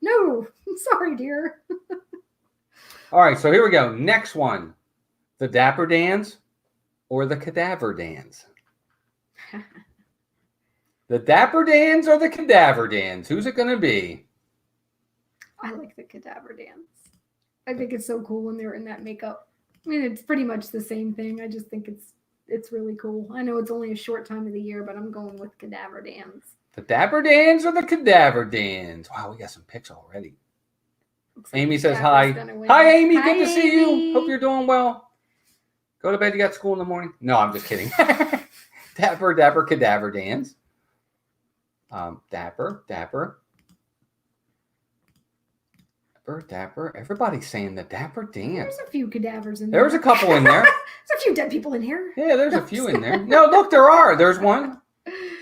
No, I'm sorry, dear. All right, so here we go. Next one. The Dapper Dans or the Cadaver Dans? The Dapper Dans or the Cadaver Dans? Who's it going to be? I like the Cadaver Dance. I think it's so cool when they're in that makeup. I mean, it's pretty much the same thing. I just think it's really cool. I know it's only a short time of the year, but I'm going with Cadaver Dance. The Dapper Dans or the Cadaver Dans? Wow, we got some picks already. Amy says hi. Hi, Amy. Hi, Good to see Amy. you. Hope you're doing well. Go to bed. You got school in the morning? No, I'm just kidding. Dapper, Cadaver Dans. Dapper. Everybody's saying the Dapper Dance. There's a few cadavers in there. There's a couple in there. There's a few dead people in here. Yeah, there's a few in there. No, look, there are. There's one.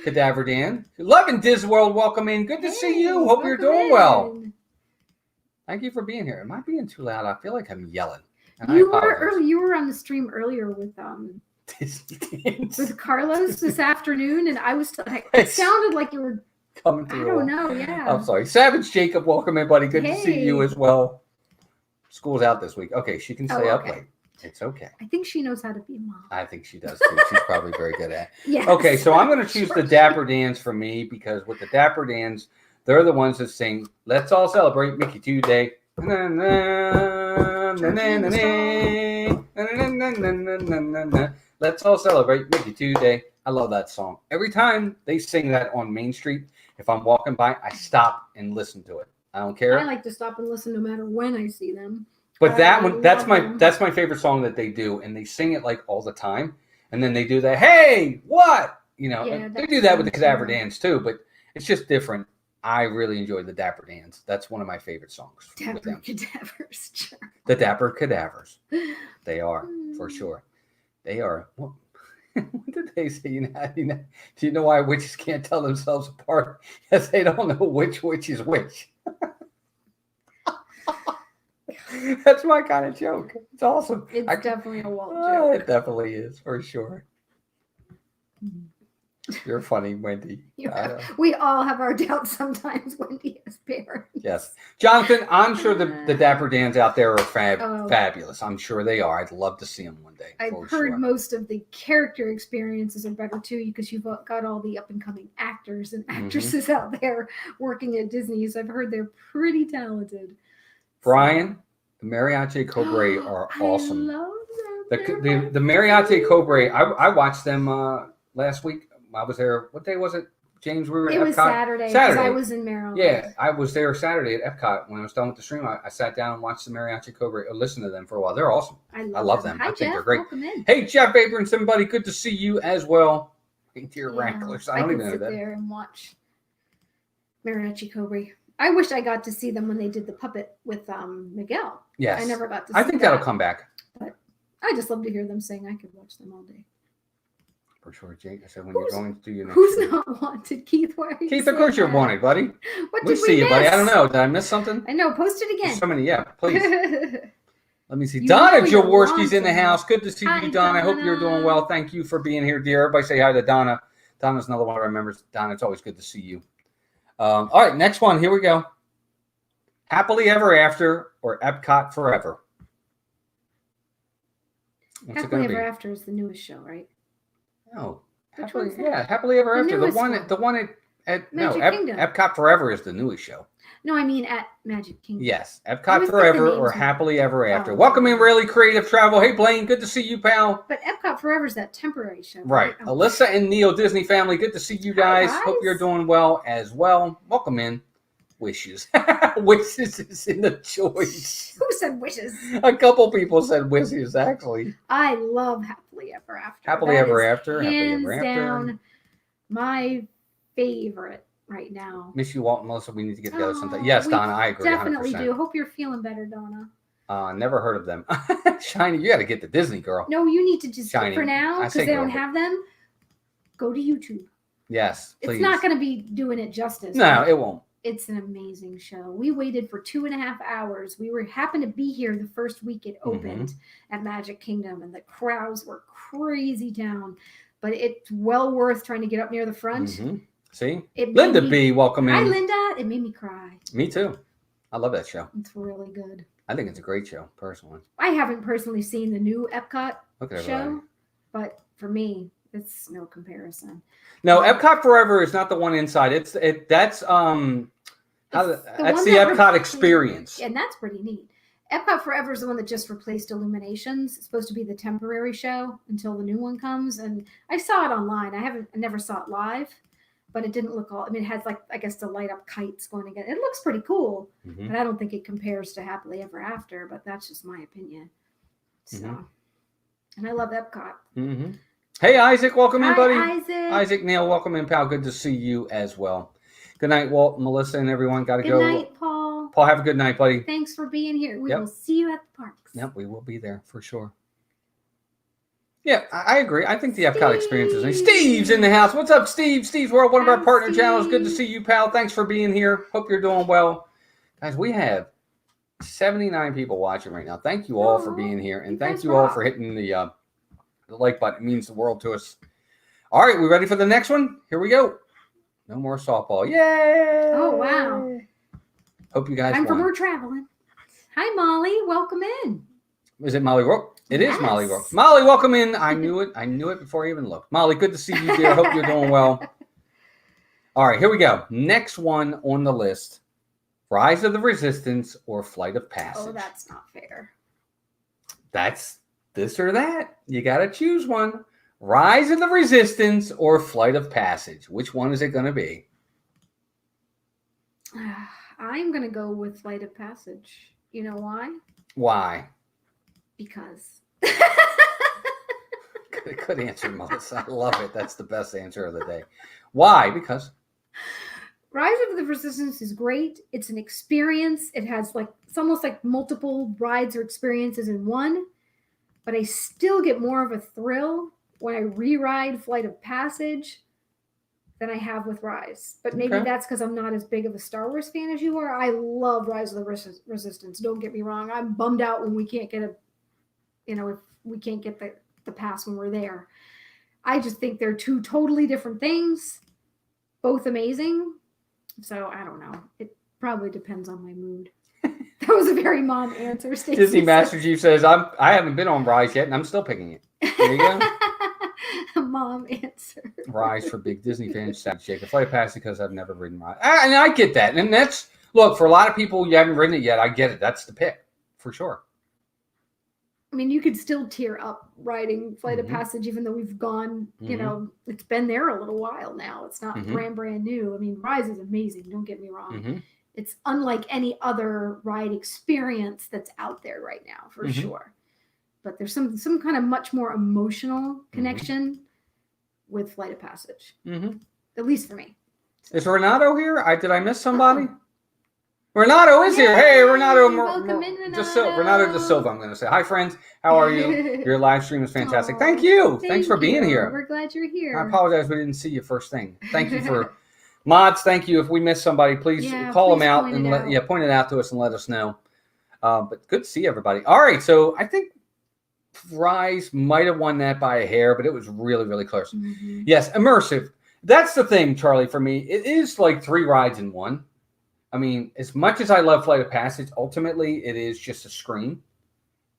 Cadaver Dan. Loving Disneyworld, welcome in. Good to see you. Hope you're doing well. Thank you for being here. Am I being too loud? I feel like I'm yelling. You were on the stream earlier with Disney with Carlos this afternoon, and I was it sounded like you were coming through. I don't know. Yeah. I'm sorry. Savage Jacob, welcome in, buddy. Good to see Hey. you as well. School's out this week. Okay, she can stay up okay. late. It's okay. I think she knows how to be a mom. I think she does too. She's probably very good at it. Yes. Okay, so I'm going to choose the Dapper Dans for me because with the Dapper Dans, they're the ones that sing "Let's All Celebrate Mickey Today." Let's all celebrate Mickey Today. I love that song. Every time they sing that on Main Street, if I'm walking by, I stop and listen to it. I don't care. I like to stop and listen no matter when I see them. But that one, that's love my favorite song that they do, and they sing it like all the time. And then they do that, hey, what? You know, Yeah, they do that with the that's Cadaver true. Dance too, but it's just different. I really enjoy the Dapper Dance. That's one of my favorite songs. with Dapper them. cadavers. Sure. The Dapper Cadavers. They are, for sure. They are. What did they say? Do you know why witches can't tell themselves apart? Yes, they don't know which witch is which. That's my kind of joke. It's awesome. It's definitely a Walt joke. It definitely is, for sure. You're funny, Wendy. We all have our doubts sometimes, Wendy, as parents. Yes. Jonathan, I'm sure the Dapper Dans out there are fabulous. I'm sure they are. I'd love to see them one day. I've heard most of the character experiences are better too because you've got all the up and coming actors and actresses out there working at Disney. So I've heard they're pretty talented. Brian, the Mariachi Cobra are awesome. I love them. The Mariachi Cobra, I watched them last week. I was there. What day was it, James? We were at Epcot. It was Saturday. Saturday. I was in Maryland. Yeah, I was there Saturday at Epcot. When I was done with the stream, I sat down and watched the Mariachi Cobra. Listened to them for a while. They're awesome. I love them. Hi, I think Jeff. they're great. Welcome in. Hey, Jeff Abrams, everybody. Good to see you as well. Dear Wranglers. I don't even know sit that. there and watch Mariachi Cobra. I wish I got to see them when they did the puppet with Miguel. Yes. I never got to see I think that'll come back. But I just love to hear them sing. I could watch them all day. For sure, Jake. I said when you're going to do your next Who's trip. not wanted? Keith, why are you Keith, of saying course you're that? wanted, buddy. What We did see you, buddy. I don't miss? know. Did I miss something? I know. Post it again. There's so many. Yeah, please. Let me see. You Donna know you're Jaworski's in the wanted. house. Good to see Hi, you, Donna. I hope you're doing Donna. well. Thank you for being here, dear. Everybody say hi to Donna. Donna's another one of our members. Donna, it's always good to see you. All right, next one. Here we go. Happily Ever After or Epcot Forever? What's it Happily going to Ever be? After is the newest show, right? No. Which Happily, one's that? yeah, Happily Ever The After. newest The one at Magic Kingdom. Epcot Forever is the newest show. No, I mean at Magic Kingdom. Yes, I Epcot always get Forever the or names Happily Ever After. Oh. Welcome in, Really Creative Travel. Hey, Blaine, good to see you, pal. But Epcot Forever is that temporary show. Right. Oh. Alyssa and Neil Disney family, good to see you guys. Hi, Hope guys. you're doing well as well. Welcome in. Wishes. Wishes is in the choice. Who said wishes? A couple people said wishes, actually. I love Happily Ever After. Happily That Ever is After. Happily hands Ever After. down my favorite right now. Miss you, Walt and Melissa. We need to get together Oh, sometime. Yes, we Donna, I agree. Definitely 100%. do. Hope you're feeling better, Donna. Never heard of them. Shiny, you got to get the Disney girl. No, you need to just Shiny. for now I because say they don't girl, but- have them. Go to YouTube. Yes, please. It's not going to be doing it justice. No, but it won't. It's an amazing show. We waited for 2.5 hours. We happened to be here the first week it opened at Magic Kingdom, and the crowds were crazy down. But it's well worth trying to get up near the front. Mhm. See? It Linda made B, welcome in. Hi, Linda. It made me cry. Me too. I love that show. It's really good. I think it's a great show, personally. I haven't personally seen the new Epcot Look at show, everybody. but for me, it's no comparison. No, Epcot Forever is not the one inside. That's It's the one Epcot that experience. And that's pretty neat. Epcot Forever is the one that just replaced Illuminations. It's supposed to be the temporary show until the new one comes. And I saw it online. I never saw it live, but it didn't look all. I mean, it has like, I guess, the light up kites going again. It looks pretty cool, Mm-hmm. but I don't think it compares to Happily Ever After. But that's just my opinion. So, Mm-hmm. and I love Epcot. Mm-hmm. Hey, Isaac, welcome in, buddy. Isaac. Isaac Neal, welcome in, pal. Good to see you as well. Good night, Walt, Melissa, and everyone. Got to go. Good night, Paul. Paul, have a good night, buddy. Thanks for being here. We Yep. will see you at the parks. Yep, we will be there for sure. Yeah, I agree. I think the Epcot experience is nice. Steve's in the house. What's up, Steve? Steve's World, one of our Hi, partner channels. Good to Steve. see you, pal. Thanks for being here. Hope you're doing well. Guys, we have 79 people watching right now. Thank you all for being here. And you thank guys you all rock. for hitting the like button. It means the world to us. All right, we ready for the next one? Here we go. No more softball. Yay! Oh, wow. Hope you guys Time for won. more traveling. Hi, Molly. Welcome in. Is it Molly Rourke? It is Yes. Molly Rourke. Molly, welcome in. I knew it. I knew it before I even looked. Molly, good to see you, dear. Hope you're doing well. All right, here we go. Next one on the list. Rise of the Resistance or Flight of Passage. Oh, that's not fair. That's this or that. You got to choose one. Rise of the Resistance or Flight of Passage. Which one is it going to be? I'm going to go with Flight of Passage. You know why? Why? Because. Good answer, Melissa. I love it. That's the best answer of the day. Why? Because. Rise of the Resistance is great. It's an experience. It has it's almost like multiple rides or experiences in one. But I still get more of a thrill when I re-ride Flight of Passage than I have with Rise. But maybe Okay. that's because I'm not as big of a Star Wars fan as you are. I love Rise of the Resistance. Don't get me wrong. I'm bummed out when we can't get if we can't get the pass when we're there. I just think they're two totally different things, both amazing. So I don't know. It probably depends on my mood. That was a very mom answer. Stacey Disney said. Master Chief says, I haven't been on Rise yet, and I'm still picking it. There you go. Mom answer. Rise for big Disney fans. Jacob. Flight of Passage because I've never ridden Rise. And I get that. And that's, look, for a lot of people, you haven't ridden it yet. I get it. That's the pick, for sure. I mean, you could still tear up riding Flight of Mhm. Passage, even though we've gone, Mhm. it's been there a little while now. It's not Mhm. brand new. I mean, Rise is amazing. Don't get me wrong. Mm-hmm. It's unlike any other ride experience that's out there right now, for Mhm. sure. But there's some kind of much more emotional connection with Flight of Passage, Mm-hmm. at least for me. Is Renato here? Did I miss somebody? Renato is here. Hey, Yay! Renato. Welcome in, Renato Da Silva, I'm going to say. Hi, friends. How are you? Your live stream is fantastic. Aw, Thank you. Thanks for being you. here. We're glad you're here. I apologize we didn't see you first thing. Thank you for mods. Thank you. If we missed somebody, please Yeah, call them please out point and it out. point it out to us and let us know. But good to see everybody. All right, so I think Rise might have won that by a hair, but it was really, really close. Mhm. Yes, immersive. That's the thing, Charlie. For me, it is like 3 rides in one. I mean, as much as I love Flight of Passage, ultimately it is just a screen,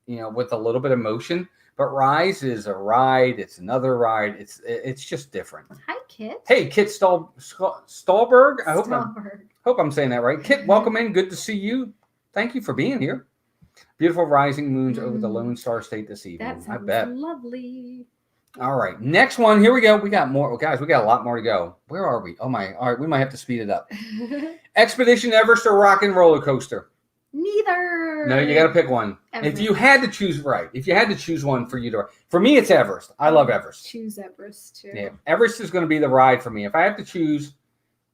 with a little bit of motion. But Rise is a ride. It's another ride. It's just different. Hi, Kit. Hey, Kit Stahlberg. I Stallberg. hope I'm saying that right. Kit, welcome in. Good to see you. Thank you for being here. Beautiful rising moons over the Lone Star State this evening. That I sounds bet. lovely. All right, next one. Here we go. We got more, guys. We got a lot more to go. Where are we? Oh my! All right, we might have to speed it up. Expedition Everest or Rock and Roller Coaster? Neither. No, you got to pick one. Everest. If you had to choose, if you had to choose one for you to, for me, it's Everest. I love Everest. Choose Everest too. Yeah, Everest is going to be the ride for me. If I have to choose,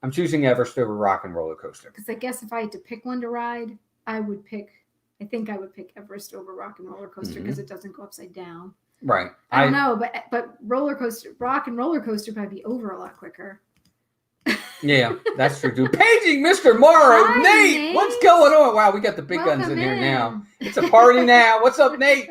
I'm choosing Everest over Rock and Roller Coaster. Because I guess if I had to pick one to ride, I think I would pick Everest over Rock and Roller Coaster because it doesn't go upside down. Right. I don't know, but Rock and Roller Coaster probably be over a lot quicker. Yeah, that's true, dude. Paging Mr. Morrow. Hi, Nate, what's Nate. going on? Wow, we got the big guns Welcome in here in. now. It's a party now. What's up, Nate?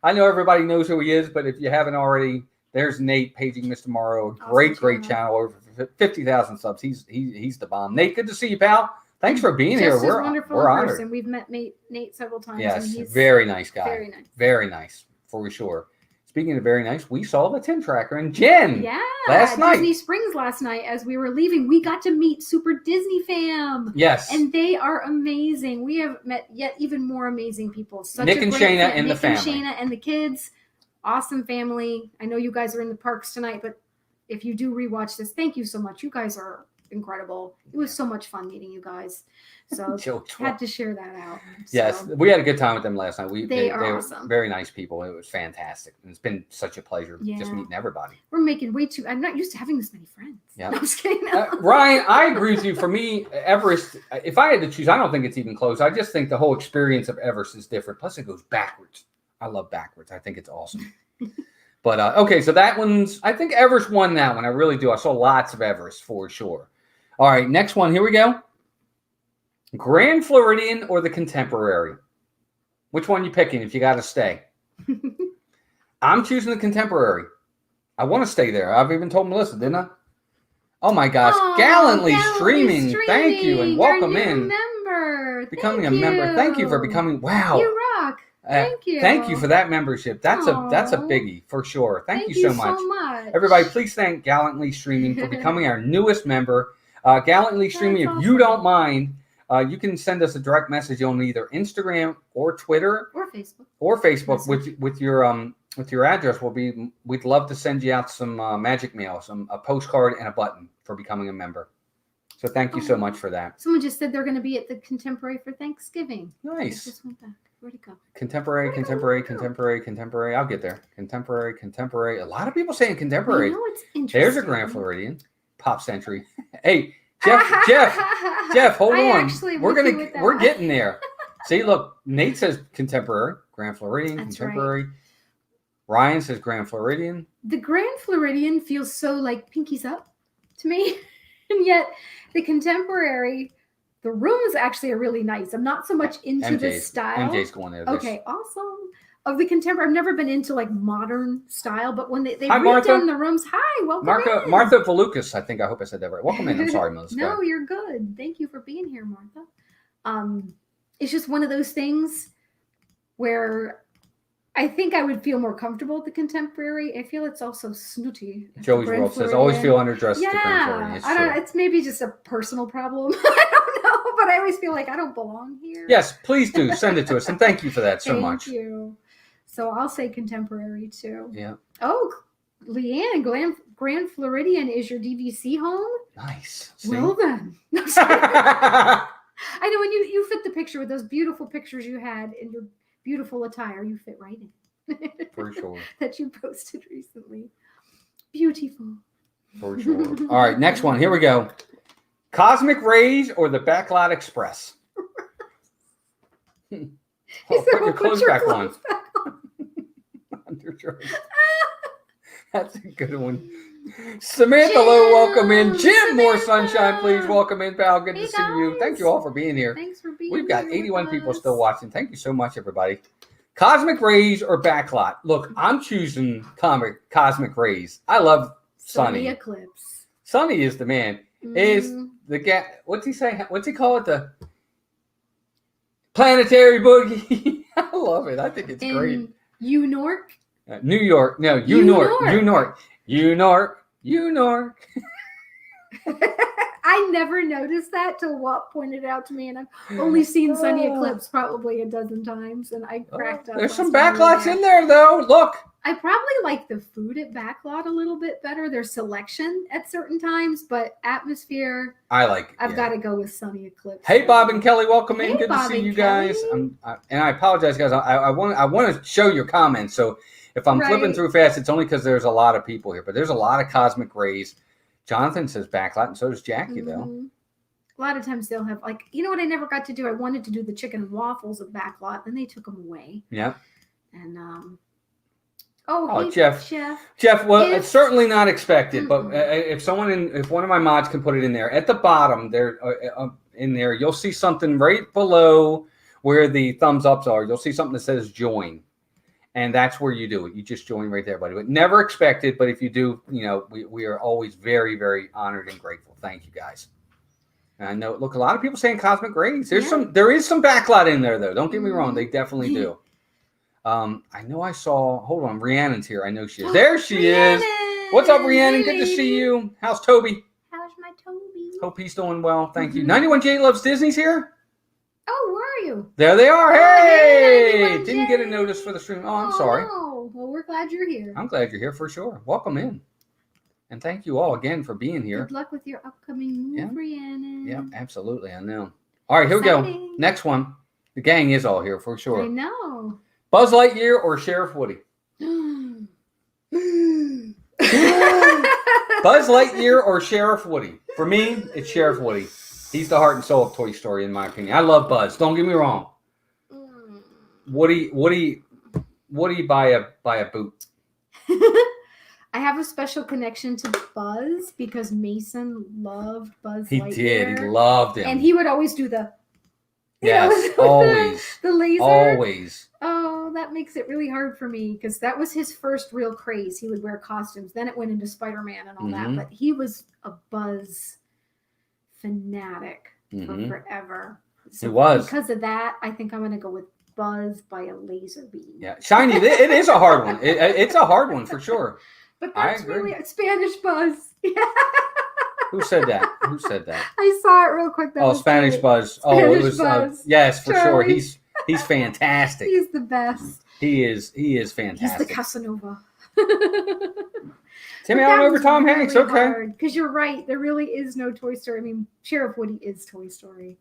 I know everybody knows who he is, but if you haven't already, there's Nate, Paging Mr. Morrow. A great Awesome channel. Over 50,000 subs. He's the bomb. Nate, good to see you, pal. Thanks for being here. Just as wonderful we're in honored. person. We've met Nate several times. Yes, and he's very nice guy. Very nice. Very nice, for sure. Speaking of very nice, we saw the Tim Tracker and Jen last Disney night. Springs last night as we were leaving. We got to meet Super Disney fam. Yes. And they are amazing. We have met yet even more amazing people. Nick and Shayna and the family. Nick and Shayna and the kids. Awesome family. I know you guys are in the parks tonight, but if you do rewatch this, thank you so much. You guys are incredible. It was so much fun meeting you guys. So had to share that out. Yes, we had a good time with them last night. They are were awesome. Very nice people. It was fantastic. And it's been such a pleasure just meeting everybody. We're making I'm not used to having this many friends. Yeah. No, I'm just kidding. Ryan, I agree with you. For me, Everest, if I had to choose, I don't think it's even close. I just think the whole experience of Everest is different. Plus it goes backwards. I love backwards. I think it's awesome. But okay, so that one's, I think Everest won that one. I really do. I saw lots of Everest for sure. All right, next one. Here we go. Grand Floridian or the Contemporary? Which one you picking if you got to stay? I'm choosing the Contemporary. I want to stay there. I've even told Melissa, didn't I? Oh my gosh. Gallantly streaming. Thank you and welcome in. Becoming a member. Thank you for becoming. Wow. You rock. Thank you. Thank you for that membership. That's a biggie for sure. Thank you so much. Everybody, please thank Gallantly Streaming for becoming our newest member. Gallantly Streaming, if you don't mind, you can send us a direct message on either Instagram or Twitter or Facebook with your address. We'd love to send you out some magic mail, a postcard and a button for becoming a member. So thank you so much for that. Someone just said they're going to be at the Contemporary for Thanksgiving. Nice. I just went back. Where'd it go? Contemporary. I'll get there. Contemporary. A lot of people saying Contemporary. You know what's interesting? There's a Grand Floridian. Pop Century. Hey, Jeff, hold on. We're getting there. See, look, Nate says Contemporary, Grand Floridian, That's Contemporary. Right. Ryan says Grand Floridian. The Grand Floridian feels so like pinkies up to me. And yet the Contemporary, the rooms actually are really nice. I'm not so much into the style. MJ's going there. Okay, awesome. Of the Contemporary, I've never been into like modern style, but when they've redone the rooms, welcome in. Martha Valukas, I hope I said that right. Welcome in. I'm sorry, Melissa. No, you're good. Thank you for being here, Martha. It's just one of those things where I think I would feel more comfortable at the Contemporary. I feel it's also snooty. Joey's World says, always feel underdressed at the Grand Floridian. I don't know. It's maybe just a personal problem. I don't know, but I always feel like I don't belong here. Yes, please do. Send it to us. And thank you for that so much. Thank you. So I'll say Contemporary too. Yeah. Oh, Leanne, Grand Floridian is your DVC home? Nice. See? Well then. No, I know when you fit the picture with those beautiful pictures you had in your beautiful attire, you fit right in. For sure. That you posted recently. Beautiful. For sure. All right, next one. Here we go. Cosmic Rays or the Backlot Express? Put your clothes back on. That's a good one. Samantha Lowe, welcome in. Jim, more sunshine, please. Welcome in, pal. Good to see you. Thank you all for being here. Thanks for being here. We've got 81 people still watching. Thank you so much, everybody. Cosmic Rays or Backlot? Look, I'm choosing Cosmic Rays. I love Sunny. Eclipse. Sunny is the man. Is the guy? What's he say? What's he call it? The Planetary Boogie. I love it. I think it's great. Unork? New York. No, Unork. I never noticed that till Walt pointed it out to me, and I've only seen Sunny Eclipse probably a dozen times, and I cracked up. There's some backlots in there, though. Look. I probably like the food at Backlot a little bit better. Their selection at certain times, but atmosphere. I've got to go with Sunny Eclipse. Hey, Bob and Kelly, welcome in. Good to see you guys. And I apologize, guys. I want to show your comments. So if I'm flipping through fast, it's only because there's a lot of people here. But there's a lot of Cosmic Rays. Jonathan says Backlot, and so does Jackie, though. A lot of times they'll have what I never got to do. I wanted to do the chicken and waffles at Backlot, and they took them away. Yeah. And hey, Jeff. Well, it's certainly not expected, but if one of my mods can put it in there at the bottom there, in there, you'll see something right below where the thumbs ups are. You'll see something that says join, and that's where you do it. You just join right there, buddy. But never expected. But if you do, we are always very, very honored and grateful. Thank you, guys. And I know. Look, a lot of people saying cosmic rays. There is some backlight in there though. Don't get me wrong. They definitely do. I know I saw. Hold on, Rhiannon's here. I know she is. There she is. What's up, Rhiannon? Good to see you. How's Toby? How's my Toby? Hope he's doing well. Thank you. 91J Loves Disney's here. Oh, where are you? There they are. Hey! 91J. Didn't get a notice for the stream. Oh, I'm sorry. No. Well, we're glad you're here. I'm glad you're here for sure. Welcome in. And thank you all again for being here. Good luck with your upcoming move, Rhiannon. Yeah, absolutely. I know. All right, here we go. Next one. The gang is all here for sure. I know. Buzz Lightyear or Sheriff Woody? Buzz Lightyear or Sheriff Woody? For me, it's Sheriff Woody. He's the heart and soul of Toy Story, in my opinion. I love Buzz. Don't get me wrong. Woody by a boot. I have a special connection to Buzz because Mason loved Buzz Lightyear. He did. He loved him. And he would always do the... Yes, always. The laser. Always. Oh, that makes it really hard for me because that was his first real craze. He would wear costumes. Then it went into Spider-Man and all that. But he was a Buzz fanatic for forever. So he was. Because of that, I think I'm going to go with Buzz by a laser beam. Yeah, Shiny. It is a hard one. It's a hard one for sure. But that's really a Spanish Buzz. Yeah. Who said that? Who said that? I saw it real quick. That Spanish great. Buzz. Spanish It was. Buzz. Yes, for Charlie. sure. He's fantastic. He's the best. He is fantastic. He's the Casanova. Timmy on over Tom Hanks. Okay. Because you're right. There really is no Toy Story. I mean, Sheriff Woody is Toy Story.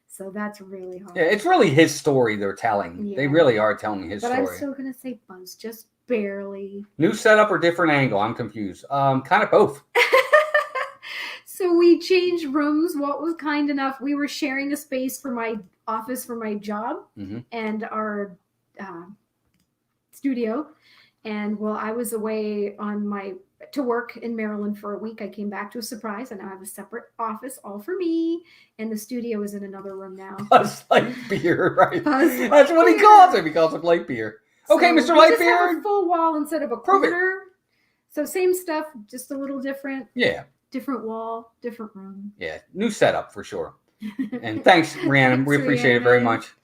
So that's really hard. Yeah, it's really his story they're telling. Yeah. They really are telling his story. But I'm still going to say Buzz, just barely. New setup or different angle? I'm confused. Kind of both. So we changed rooms. Walt was kind enough. We were sharing a space for my office for my job and our studio. And while I was away to work in Maryland for a week, I came back to a surprise, and I have a separate office all for me. And the studio is in another room now. Buzz Lightyear, right? That's what he calls him. He calls him Lightyear. Okay, so Mr. Lightyear. Just have a full wall instead of a corner. So same stuff, just a little different. Yeah. Different wall, different room. Yeah, new setup for sure. And thanks, Rhiannon. We appreciate it very much.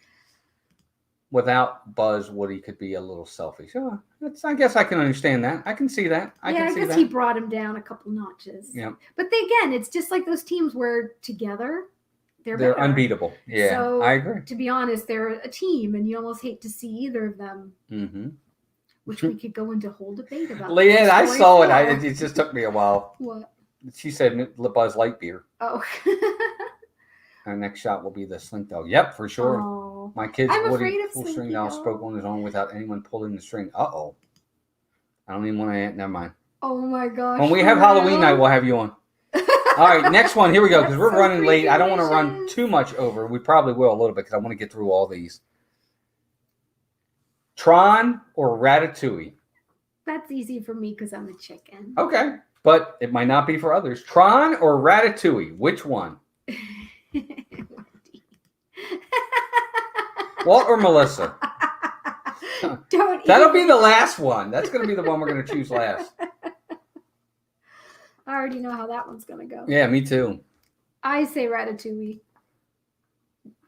Without Buzz, Woody could be a little selfish. Oh, I guess I can understand that. I can see that. I guess he brought him down a couple notches. Yeah. But again, it's just like those teams where together they're better. Unbeatable. Yeah, so, I agree. To be honest, they're a team, and you almost hate to see either of them. Which we could go into a whole debate about. Leanne, I saw it. It just took me a while. What? She said Buzz Lightyear. Oh. Our next shot will be the Slink Dog. Yep, for sure. Oh. My kid's Woody full string doll spoke on his own without anyone pulling the string. Uh-oh. I don't even want to. Never mind. Oh my gosh. When we have Halloween night, we'll have you on. All right, next one. Here we go, because we're running late. I don't want to run too much over. We probably will a little bit, because I want to get through all these. Tron or Ratatouille? That's easy for me, because I'm a chicken. Okay, but it might not be for others. Tron or Ratatouille? Which one? Walt or Melissa? That'll be the last one. That's going to be the one we're going to choose last. I already know how that one's going to go. Yeah, me too. I say Ratatouille.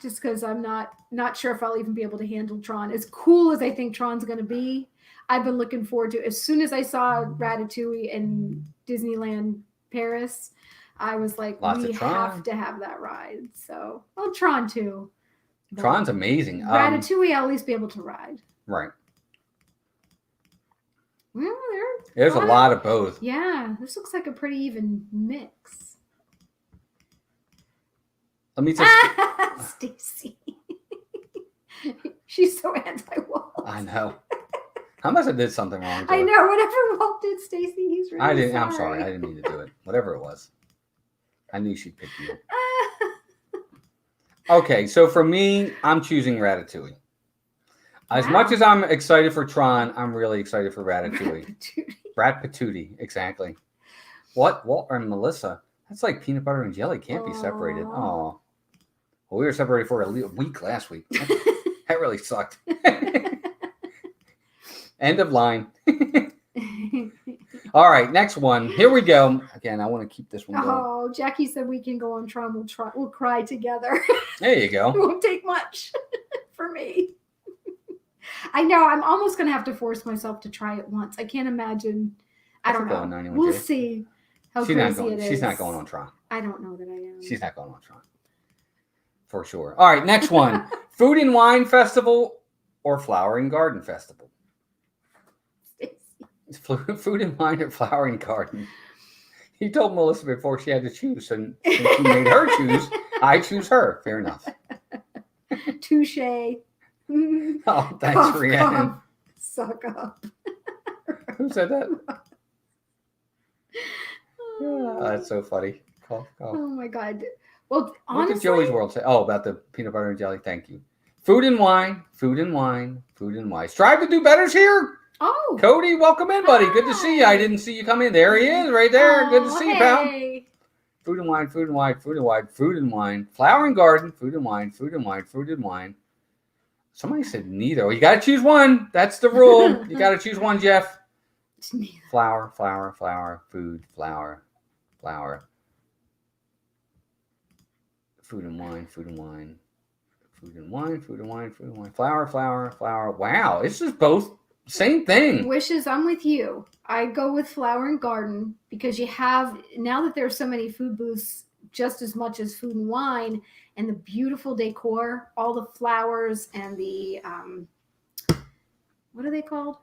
Just because I'm not sure if I'll even be able to handle Tron. As cool as I think Tron's going to be, I've been looking forward to it. As soon as I saw Ratatouille in Disneyland Paris, I was like, we have to have that ride. So, well, Tron too. Tron's amazing. Ratatouille, I'll at least be able to ride. Right. Well, there's a lot of both. Yeah, this looks like a pretty even mix. Let me just... Stacy. She's so anti-Walt. I know. I must have did something wrong. I know. Whatever Walt did, Stacy, he's really sorry. I'm sorry. I didn't mean to do it. Whatever it was. I knew she'd pick you. Okay, so for me, I'm choosing Ratatouille. As much as I'm excited for Tron, I'm really excited for Ratatouille. Brat Patootie, exactly. What? Walt and Melissa? That's like peanut butter and jelly. Can't be separated. Oh. Well, we were separated for a week last week. That really sucked. End of line. All right, next one. Here we go. Again, I want to keep this one going. Oh, Jackie said we can go on Tron. We'll cry together. There you It go. won't take much for me. I know. I'm almost going to have to force myself to try it once. I can't imagine. I don't know. 91 We'll J. see how She's not crazy going. it is. She's not going on Tron. I don't know that I am. She's not going on Tron. For sure. All right, next one. Food and Wine Festival or Flower and Garden Festival? It's Food and Wine or Flower and Garden. He told Melissa before she had to choose, and since she made her choose, I choose her. Fair enough. Touche. Oh, thanks, Cough, Rhiannon. cough. Suck up. Who said that? Oh, that's so funny. Cough, cough. Oh my God. Well, What did honestly, Joey's World say? Oh, about the peanut butter and jelly. Thank you. Food and wine, food and wine, food and wine. Strive to do better's here. oh, Cody, welcome in, buddy. Good to see you. I didn't see you come in. There he is, right there. Good to see you, pal. hey. Food and wine, food and wine, food and wine, food and wine. Flower and garden, food and wine, food and wine, food and wine. Somebody said neither. Well, you got to choose one. That's the rule. You got to choose one, Jeff. It's neither. Flower, flower, flower, food, flower, flower. Food and wine, food and wine, food and wine, food and wine, food and wine. Flower, flower, flower. Wow, this is both same thing. Wishes, I'm with you. I go with flower and garden because you have, now that there's so many food booths, just as much as food and wine, and the beautiful decor, all the flowers and the, what are they called?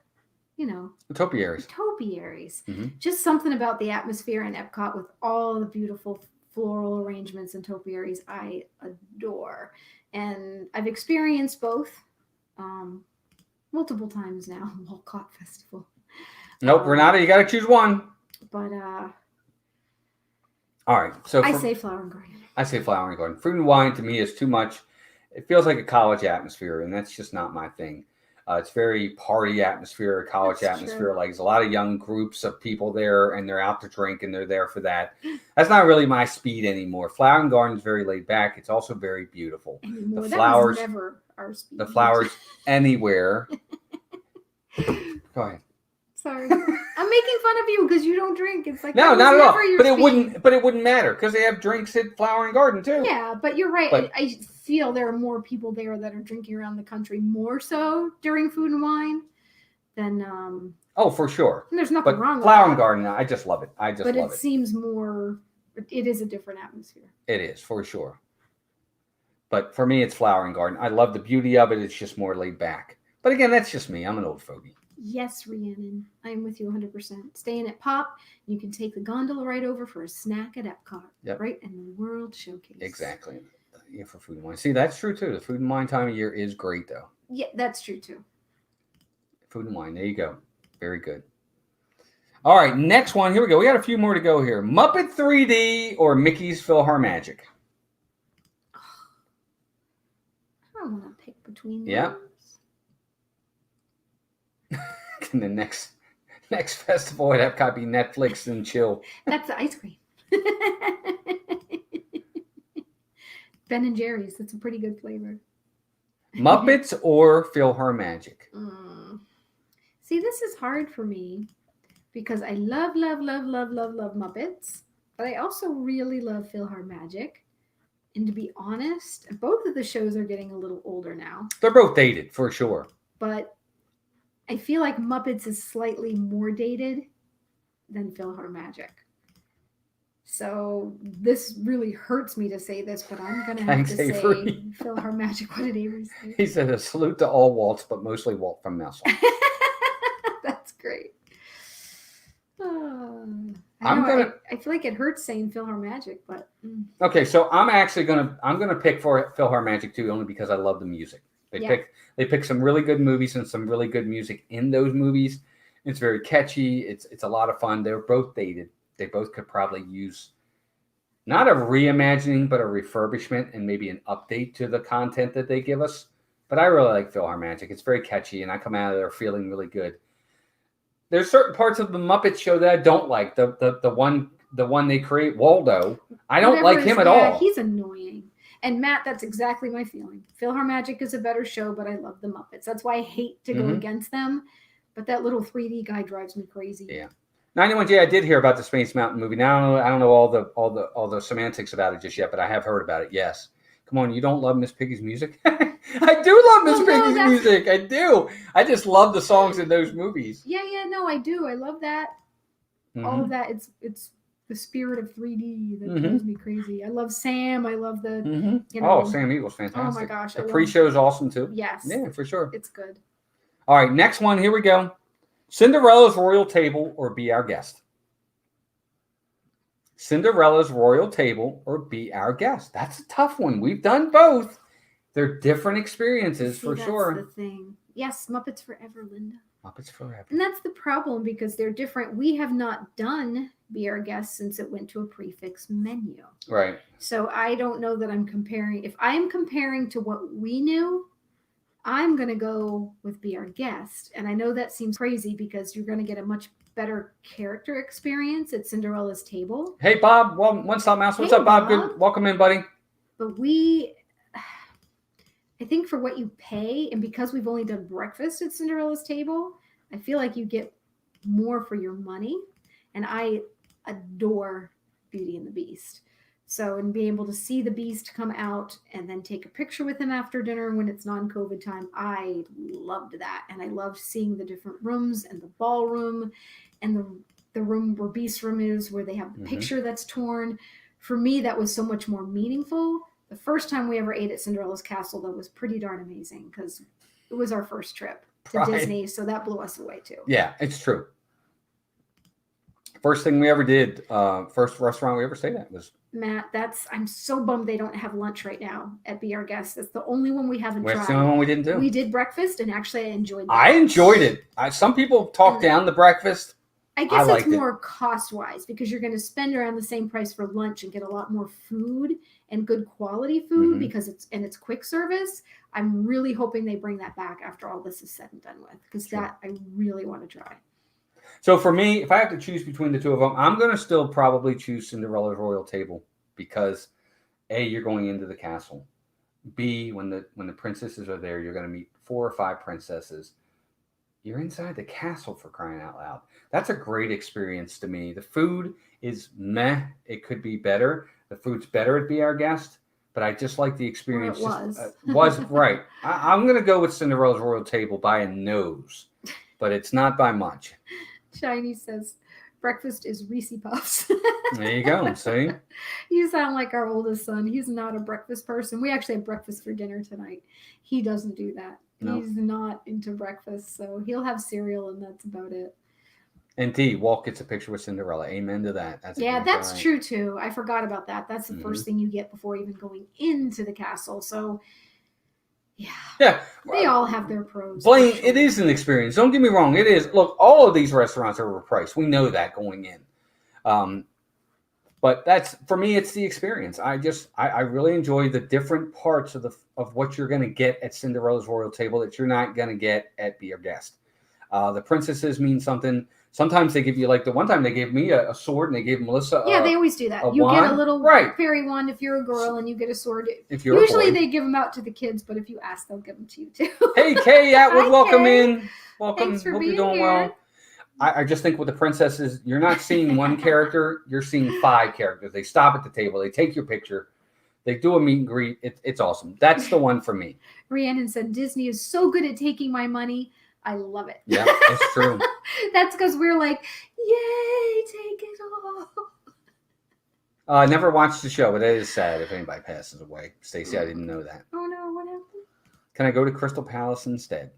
You know, Topiaries. topiaries. Mhm. Just something about the atmosphere in Epcot with all the beautiful floral arrangements and topiaries I adore. And I've experienced both multiple times now. Walcott Festival. Nope, Renata, you got to choose one. But All right, so I say flower and garden. I say flower and garden. Fruit and wine to me is too much. It feels like a college atmosphere, and that's just not my thing. It's very party atmosphere, college That's atmosphere. true. Like there's a lot of young groups of people there, and they're out to drink, and they're there for that. That's not really my speed anymore. Flower and garden is very laid back. It's also very beautiful. Anymore. The That flowers- was never our speed. The flowers anywhere. Go ahead. Sorry. I'm making fun of you because you don't drink. It's like No, that was not at all. never your But it speed. wouldn't. But it wouldn't matter because they have drinks at Flower and Garden too. Yeah, but you're right. But- I feel there are more people there that are drinking around the country more so during food and wine than Oh, for sure. and there's nothing But wrong with Flower that. and Garden, I just love it. I just But love it it. seems more. It is a different atmosphere. It is for sure. But for me, it's Flower and Garden. I love the beauty of it. It's just more laid back. But again, that's just me. I'm an old fogey. Yes, Rhiannon, I am with you 100%. Staying at Pop, you can take the gondola right over for a snack at Epcot, Yep. right in the World Showcase. Exactly. Yeah, for food and wine. See, that's true too. The food and wine time of year is great though. Yeah, that's true too. Food and wine. There you go. Very good. All right, next one. Here we go. We got a few more to go here. Muppet 3D or Mickey's PhilharMagic? I don't want to pick between those. Yeah. And the next festival at Epcot be Netflix and chill. That's the ice cream. Ben and Jerry's. That's a pretty good flavor. Muppets or PhilharMagic? See, this is hard for me because I love Muppets, but I also really love PhilharMagic. And to be honest, both of the shows are getting a little older now, They're both dated for sure. but I feel like Muppets is slightly more dated than PhilharMagic. So this really hurts me to say this, but I'm going to have Thanks, to say Avery. PhilharMagic. What did Avery say? He said a salute to all Waltz, but mostly Walt from Mousel. That's great. I'm gonna- I feel like it hurts saying PhilharMagic, but Okay, so I'm gonna pick for PhilharMagic too, only because I love the music. They pick some really good movies and some really good music in those movies. It's very catchy. It's a lot of fun. They're both dated. They both could probably use not a reimagining, but a refurbishment and maybe an update to the content that they give us. But I really like PhilharMagic. It's very catchy, and I come out of there feeling really good. There's certain parts of the Muppet Show that I don't like. The one they create, Waldo. I don't like him at all. He's annoying. And Matt, that's exactly my feeling. PhilharMagic is a better show, but I love the Muppets. That's why I hate to go Mhm. against them. But that little 3D guy drives me crazy. Yeah. 91J, I did hear about the Space Mountain movie. Now I don't know all the semantics about it just yet, but I have heard about it. Yes. Come on, you don't love Miss Piggy's music? I do love Miss Piggy's music. I do. I just love the songs in those movies. Yeah, no, I do. I love that. All of that. It's the spirit of 3D that drives me crazy. I love Sam. I love the Sam Eagle's fantastic. Oh my gosh. The pre-show is awesome too. Yes. Yeah, for sure. It's good. All right, next one. Here we go. Cinderella's Royal Table or Be Our Guest. Cinderella's Royal Table or Be Our Guest. That's a tough one. We've done both. They're different experiences for sure. That's the thing. Yes, Muppets Forever, Linda. Muppets Forever. And that's the problem because they're different. We have not done Be Our Guest since it went to a prefix menu. Right. So I don't know that I'm comparing. If I'm comparing to what we knew, I'm going to go with Be Our Guest. And I know that seems crazy because you're going to get a much better character experience at Cinderella's table. Hey, Bob. Well, One Stop Mouse. What's up, Bob? Good. Welcome in, buddy. But I think for what you pay, and because we've only done breakfast at Cinderella's table, I feel like you get more for your money. And I adore Beauty and the Beast. So, and being able to see the Beast come out and then take a picture with him after dinner when it's non-COVID time, I loved that. And I loved seeing the different rooms and the ballroom and the room where Beast's room is, where they have the picture that's torn. For me, that was so much more meaningful. The first time we ever ate at Cinderella's Castle, though, was pretty darn amazing because it was our first trip to Disney. So that blew us away, too. Yeah, it's true. First thing we ever did, first restaurant we ever stayed at was... Matt, I'm so bummed they don't have lunch right now at Be Our Guest. That's the only one we haven't tried. That's the only one we didn't do. We did breakfast, and actually I enjoyed that. I enjoyed it. Some people talk down the breakfast. I guess it's more cost-wise because you're going to spend around the same price for lunch and get a lot more food and good quality food because it's quick service. I'm really hoping they bring that back after all this is said and done with because that I really want to try. So for me, if I have to choose between the two of them, I'm going to still probably choose Cinderella's Royal Table because A, you're going into the castle. B, when the princesses are there, you're going to meet 4 or 5 princesses. You're inside the castle, for crying out loud. That's a great experience to me. The food is meh. It could be better. The food's better at Be Our Guest, but I just like the experience. Well, it was right. I'm going to go with Cinderella's Royal Table by a nose, but it's not by much. Shiny says, breakfast is Reese Puffs. There you go. See? You sound like our oldest son. He's not a breakfast person. We actually have breakfast for dinner tonight. He doesn't do that. No. He's not into breakfast, so he'll have cereal and that's about it. And D, Walt gets a picture with Cinderella. Amen to that. That's true too. I forgot about that. That's the first thing you get before even going into the castle. So yeah. They all have their pros. Blaine, it is an experience. Don't get me wrong. It is. Look, all of these restaurants are overpriced. We know that going in. But that's, for me, it's the experience. I really enjoy the different parts of what you're going to get at Cinderella's Royal Table that you're not going to get at Be Our Guest. The princesses mean something. Sometimes they give you, like the one time they gave me a sword and they gave Melissa they always do that. You wand. Get a little fairy wand if you're a girl and you get a sword. Usually they give them out to the kids, but if you ask, they'll give them to you too. Hey, Kay Atwood, welcome Kay. In. Welcome. Thanks for Hope being you're doing here. Well. I just think with the princesses, you're not seeing one character, you're seeing 5 characters. They stop at the table, they take your picture, they do a meet and greet. It's awesome. That's the one for me. Rhiannon said, Disney is so good at taking my money. I love it. Yeah, it's true. That's because we're like, yay, take it all. I never watched the show, but it is sad if anybody passes away. Stacy, I didn't know that. Oh no, what happened? Can I go to Crystal Palace instead?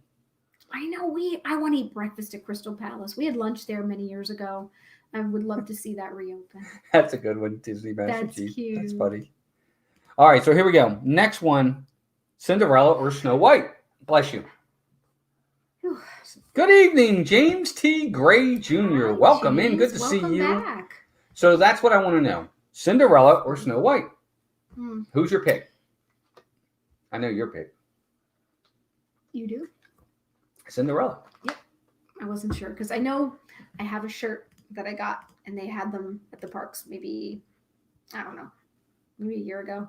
I know I want to eat breakfast at Crystal Palace. We had lunch there many years ago. I would love to see that reopen. That's a good one, Disney Master Chief. That's cute. That's funny. All right, so here we go. Next one, Cinderella or Snow White. Bless you. Whew. Good evening, James T. Gray Jr. Hi, Welcome James. in. Good to see you. Back. So that's what I want to know. Cinderella or Snow White? Who's your pick? I know your pick. You do? Cinderella. Yep. I wasn't sure because I know I have a shirt that I got and they had them at the parks maybe a year ago.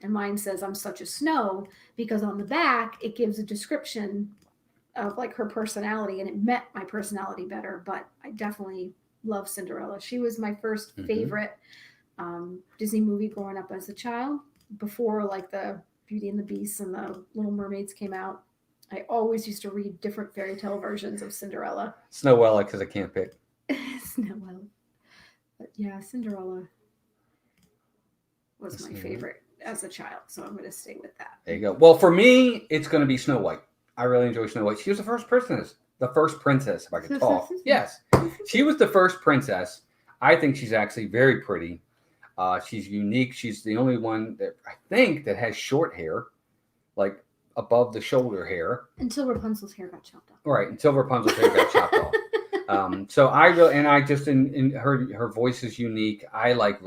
And mine says I'm such a snow because on the back it gives a description of like her personality and it met my personality better. But I definitely love Cinderella. She was my first Mhm. favorite Disney movie growing up as a child. Before like the Beauty and the Beast and the Little Mermaids came out, I always used to read different fairy tale versions of Cinderella. Snowella, because I can't pick. Snowella. But yeah, Cinderella was my favorite as a child, so I'm going to stay with that. There you go. Well, for me, it's going to be Snow White. I really enjoy Snow White. She was the first princess. The first princess, if I could talk. Yes. She was the first princess. I think she's actually very pretty. She's unique. She's the only one that I think that has short hair, like above the shoulder hair. Until Rapunzel's hair got chopped off. Right, until Rapunzel's hair got chopped off. So I really, and I just in her voice is unique. I like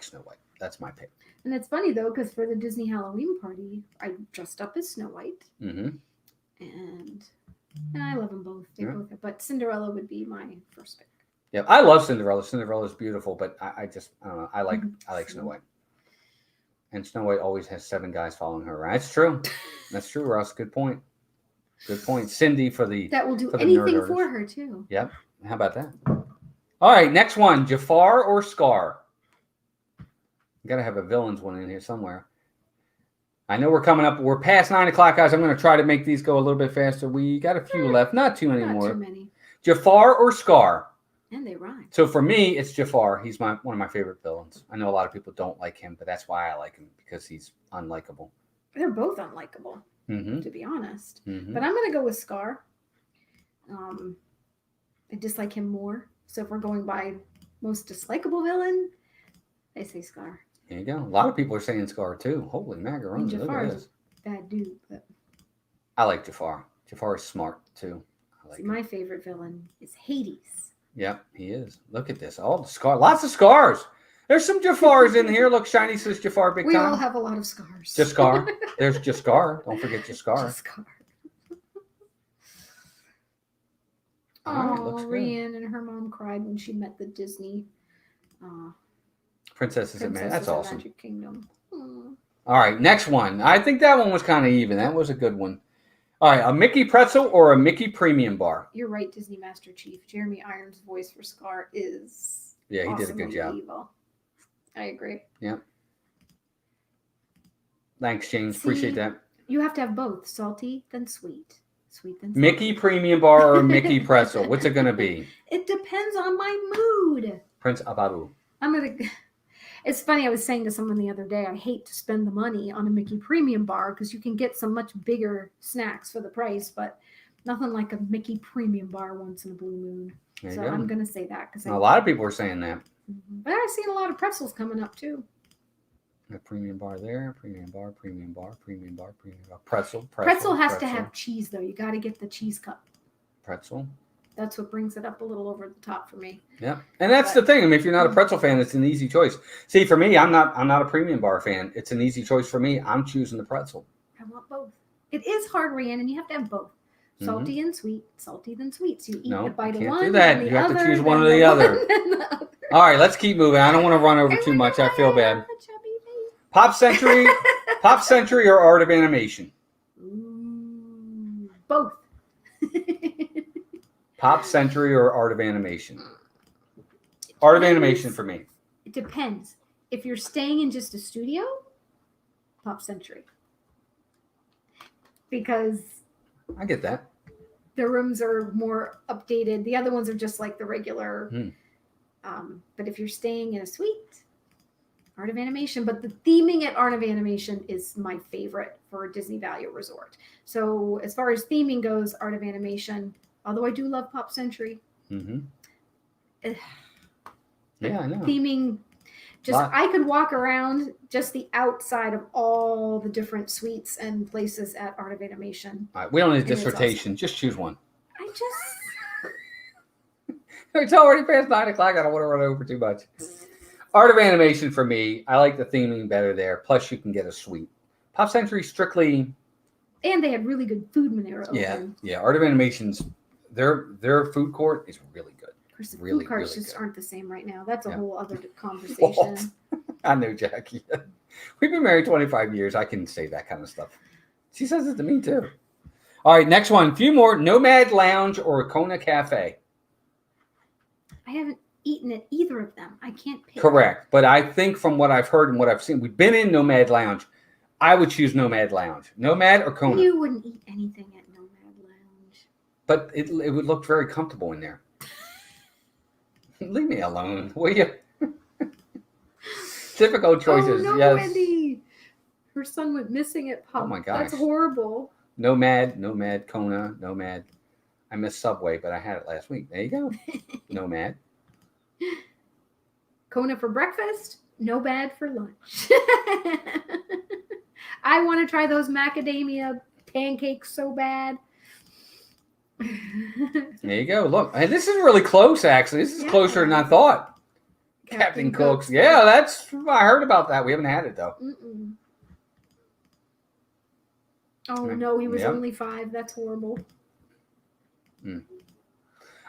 Snow White. That's my pick. And it's funny though, because for the Disney Halloween party, I dressed up as Snow White, and I love them both. They both, but Cinderella would be my first pick. Yeah, I love Cinderella. Cinderella's beautiful, but I don't know. I like Snow White. And Snow White always has 7 guys following her around. That's true. That's true, Russ. Good point. Good point. Cindy for the that will do anything for her too. Yep. How about that? All right, next one: Jafar or Scar. You got to have a villains one in here somewhere. I know we're coming up. We're past 9 o'clock, guys. I'm going to try to make these go a little bit faster. We got a few left, not too many more. Not too many. Jafar or Scar. And they rhyme. So for me, it's Jafar. He's one of my favorite villains. I know a lot of people don't like him, but that's why I like him, because he's unlikable. They're both unlikable, to be honest. Mm-hmm. But I'm going to go with Scar. I dislike him more. So if we're going by most dislikable villain, I say Scar. There you go. A lot of people are saying Scar too. Holy macaroni! Jafar is a bad dude, but I like Jafar. Jafar is smart too. My favorite villain is Hades. Yep, he is. Look at this. All the scars. Lots of scars. There's some Jafars in here. Look, Shiny says Jafar big time. We all have a lot of scars. Jaskar. There's Jaskar. Don't forget Jaskar. Jaskar. Right, Rhiannon and her mom cried when she met the Disney Princesses and That's awesome. Magic Kingdom. All right, next one. I think that one was kind of even. That was a good one. All right, a Mickey pretzel or a Mickey premium bar? You're right, Disney Master Chief. Jeremy Irons' voice for Scar is he did a good job. Evil. I agree. Yeah. Thanks, James. Appreciate that. You have to have both, salty then sweet. Sweet then salty. Mickey premium bar or Mickey pretzel? What's it going to be? It depends on my mood. Prince Ababu. It's funny, I was saying to someone the other day, I hate to spend the money on a Mickey premium bar because you can get some much bigger snacks for the price, but nothing like a Mickey premium bar once in a blue moon. So I'm going to say that. A lot of people are saying that. But I've seen a lot of pretzels coming up too. A premium bar there, premium bar, premium bar, premium bar, premium bar. Pretzel has to have cheese though. You got to get the cheese cup. Pretzel. That's what brings it up a little over the top for me. Yeah, and that's the thing. I mean, if you're not a pretzel fan, it's an easy choice. See, for me, I'm not a premium bar fan. It's an easy choice for me. I'm choosing the pretzel. I want both. It is hard, Rhiannon, and you have to have both. Salty and sweet, salty then sweet. So you eat a bite of one, do that. You have to choose one or the other. All right, let's keep moving. I don't want to run over too much. I feel bad. Pop Century or Art of Animation? Both. Pop Century or Art of Animation? Art of Animation for me. It depends. If you're staying in just a studio, Pop Century. Because I get that. The rooms are more updated. The other ones are just like the regular. But if you're staying in a suite, Art of Animation. But the theming at Art of Animation is my favorite for Disney Value Resort. So as far as theming goes, Art of Animation. Although I do love Pop Century. Yeah, I know. Theming, I could walk around just the outside of all the different suites and places at Art of Animation. All right, we don't need a dissertation. Awesome. Just choose one. It's already past 9 o'clock. I don't want to run over too much. Art of Animation for me, I like the theming better there. Plus, you can get a suite. Pop Century strictly. And they had really good food when they were open. Yeah. Art of Animation's their food court is really good. Of course, the food courts just aren't the same right now. That's a whole other conversation. I know, Jackie. We've been married 25 years. I can say that kind of stuff. She says it to me too. All right, next one. A few more. Nomad Lounge or Kona Cafe? eaten at either of them. I can't pick. Correct. But I think from what I've heard and what I've seen, we've been in Nomad Lounge. I would choose Nomad Lounge. Nomad or Kona. You wouldn't eat anything at Nomad Lounge. But it would look very comfortable in there. Leave me alone, will you? Difficult choices. Oh, no, yes. Wendy. Her son went missing at Pumbaa. Oh my gosh. That's horrible. Nomad, Kona, Nomad. I missed Subway, but I had it last week. There you go. Nomad. Kona for breakfast, Nomad for lunch. I want to try those macadamia pancakes so bad. There you go. Look, and this is really close, actually. This is closer than I thought. Captain Cook's. Yeah, I heard about that. We haven't had it, though. Mm-mm. Oh, no, he was only 5. That's horrible.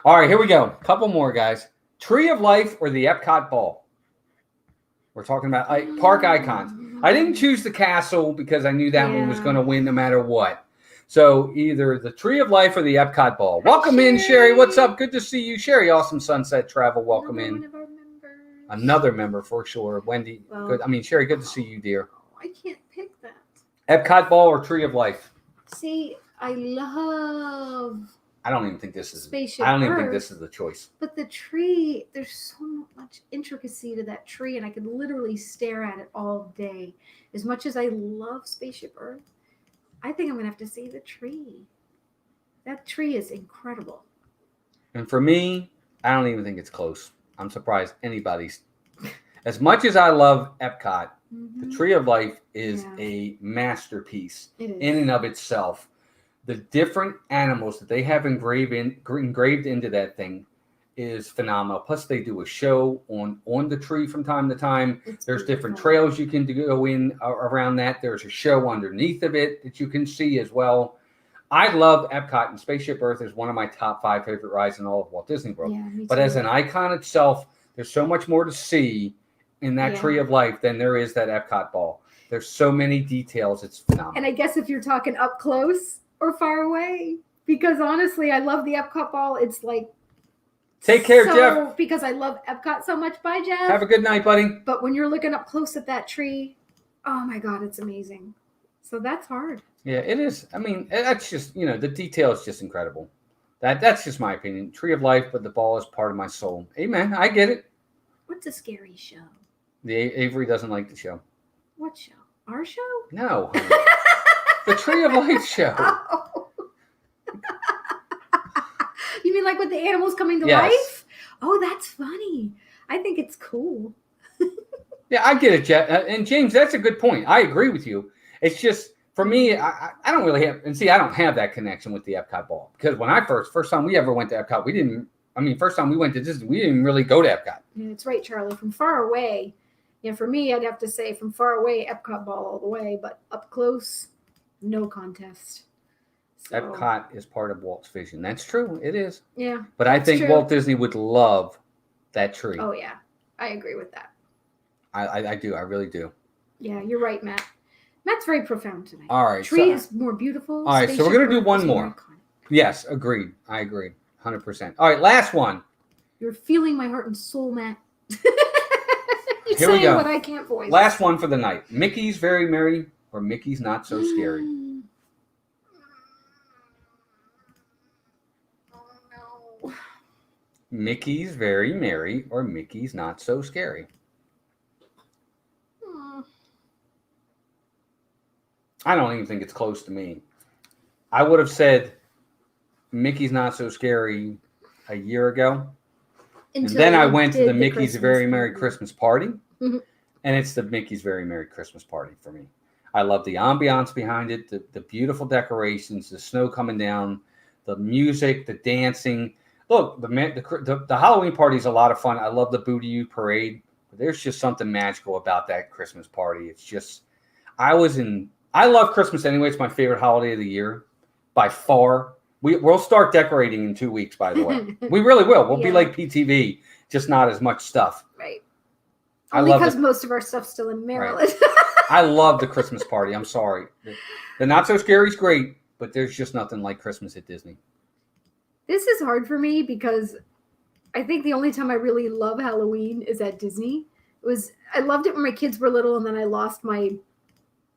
All right, here we go. Couple more, guys. Tree of Life or the Epcot Ball? We're talking about park icons. I didn't choose the castle because I knew that one was going to win no matter what. So either the Tree of Life or the Epcot Ball. Welcome in, Sherry. What's up? Good to see you. Sherry, Awesome Sunset Travel. Welcome in. Another member for sure. Wendy. Well, good. I mean, Sherry, good to see you, dear. I can't pick that. Epcot Ball or Tree of Life? See, I love I don't even think this is. Spaceship I don't even Earth, think this is the choice. But the tree, there's so much intricacy to that tree, and I could literally stare at it all day. As much as I love Spaceship Earth, I think I'm gonna have to say the tree. That tree is incredible. And for me, I don't even think it's close. I'm surprised anybody's. As much as I love Epcot, the Tree of Life is a masterpiece in and of itself. The different animals that they have engraved into that thing is phenomenal. Plus, they do a show on the tree from time to time. There's different trails you can go in around that. There's a show underneath of it that you can see as well. I love Epcot, and Spaceship Earth is one of my top 5 favorite rides in all of Walt Disney World. Yeah, but as an icon itself, there's so much more to see in that Tree of Life than there is that Epcot Ball. There's so many details. It's phenomenal. And I guess if you're talking up close or far away, because honestly, I love the Epcot Ball. It's like, take care, Jeff. Because I love Epcot so much. Bye, Jeff. Have a good night, buddy. But when you're looking up close at that tree, oh my God, it's amazing. So that's hard. Yeah, it is. I mean, that's just, the detail is just incredible. That's just my opinion. Tree of Life, but the ball is part of my soul. Amen. I get it. What's a scary show? The Avery doesn't like the show. What show? Our show? No. The Tree of Life show. Oh. You mean like with the animals coming to life? Oh, that's funny. I think it's cool. Yeah, I get it, Jeff. And James, that's a good point. I agree with you. It's just, for me, I don't really have, and see, I don't have that connection with the Epcot Ball. Because when I first time we ever went to Epcot, first time we went to Disney, we didn't really go to Epcot. Yeah, that's right, Charlie. From far away, for me, I'd have to say from far away, Epcot Ball all the way. But up close, no contest. So. Epcot is part of Walt's vision. That's true. It is. Yeah. But I think Walt Disney would love that tree. Oh, yeah. I agree with that. I do. I really do. Yeah, you're right, Matt. Matt's very profound tonight. All right. Tree is more beautiful. All right. So we're going to do one more. Yes. Agreed. I agree. 100%. All right. Last one. You're feeling my heart and soul, Matt. You're Here we go. What I can't voice. Last one for the night. Mickey's Very Merry or Mickey's Not So Scary? Oh, no. Mickey's Very Merry or Mickey's Not So Scary? I don't even think it's close to me. I would have said Mickey's Not So Scary a year ago. And then I went to the Mickey's Very Merry Christmas Party. Mm-hmm. And it's the Mickey's Very Merry Christmas Party for me. I love the ambiance behind it, the beautiful decorations, the snow coming down, the music, the dancing. Look, the Halloween party is a lot of fun. I love the Booty You parade. But there's just something magical about that Christmas party. It's just, I love Christmas anyway. It's my favorite holiday of the year by far. We'll start decorating in 2 weeks, by the way. We really will. We'll be like PTV, just not as much stuff. Right. Only because most of our stuff's still in Maryland. Right. I love the Christmas party. I'm sorry. The Not So Scary is great, but there's just nothing like Christmas at Disney. This is hard for me because I think the only time I really love Halloween is at Disney. I loved it when my kids were little, and then I lost my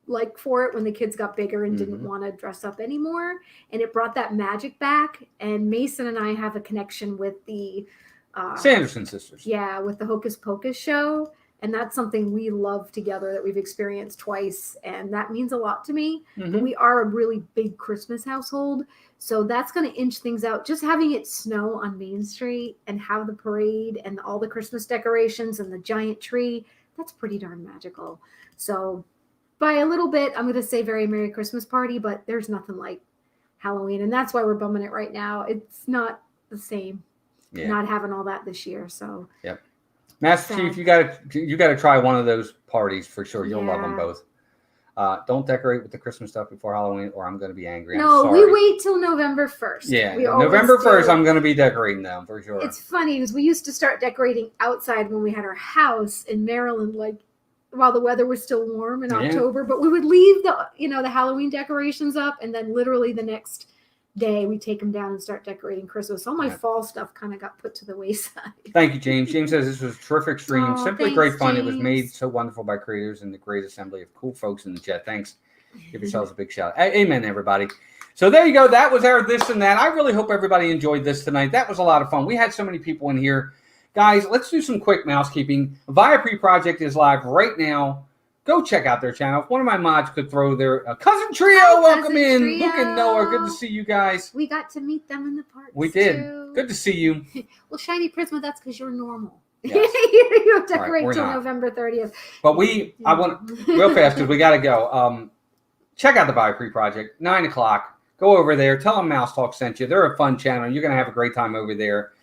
like for it when the kids got bigger and didn't want to dress up anymore. And it brought that magic back. And Mason and I have a connection with the Sanderson sisters. Yeah, with the Hocus Pocus show. And that's something we love together that we've experienced twice. And that means a lot to me. Mm-hmm. We are a really big Christmas household. So that's going to inch things out. Just having it snow on Main Street and have the parade and all the Christmas decorations and the giant tree, that's pretty darn magical. So by a little bit, I'm going to say very Merry Christmas Party, but there's nothing like Halloween. And that's why we're bumming it right now. It's not the same. Yeah. Not having all that this year. So yep. Master Chief, you gotta try one of those parties for sure. You'll love them both. Don't decorate with the Christmas stuff before Halloween, or I'm gonna be angry. No, we wait till November 1st. Yeah, November 1st, I'm gonna be decorating them for sure. It's funny because we used to start decorating outside when we had our house in Maryland, like while the weather was still warm in October. But we would leave the Halloween decorations up, and then literally the next day we take them down and start decorating Christmas. All my fall stuff kind of got put to the wayside. Thank you, James. James says this was a terrific stream. Simply great fun. James. It was made so wonderful by creators and the great assembly of cool folks in the chat. Thanks. Give yourselves a big shout. Amen, everybody. So there you go. That was our this and that. I really hope everybody enjoyed this tonight. That was a lot of fun. We had so many people in here. Guys, let's do some quick mousekeeping. Viapre Project is live right now. Go check out their channel. If one of my mods could throw their Cousin Trio, welcome in. Trio. Luke and Noah, good to see you guys. We got to meet them in the park. We did. Too. Good to see you. Well, Shiny Prisma, that's because you're normal. Yes. You don't decorate Right, till not. November 30th. But I want, real fast, because we got to go. Check out the Viapre Project, 9 o'clock. Go over there. Tell them Mouse Talk sent you. They're a fun channel. You're going to have a great time over there.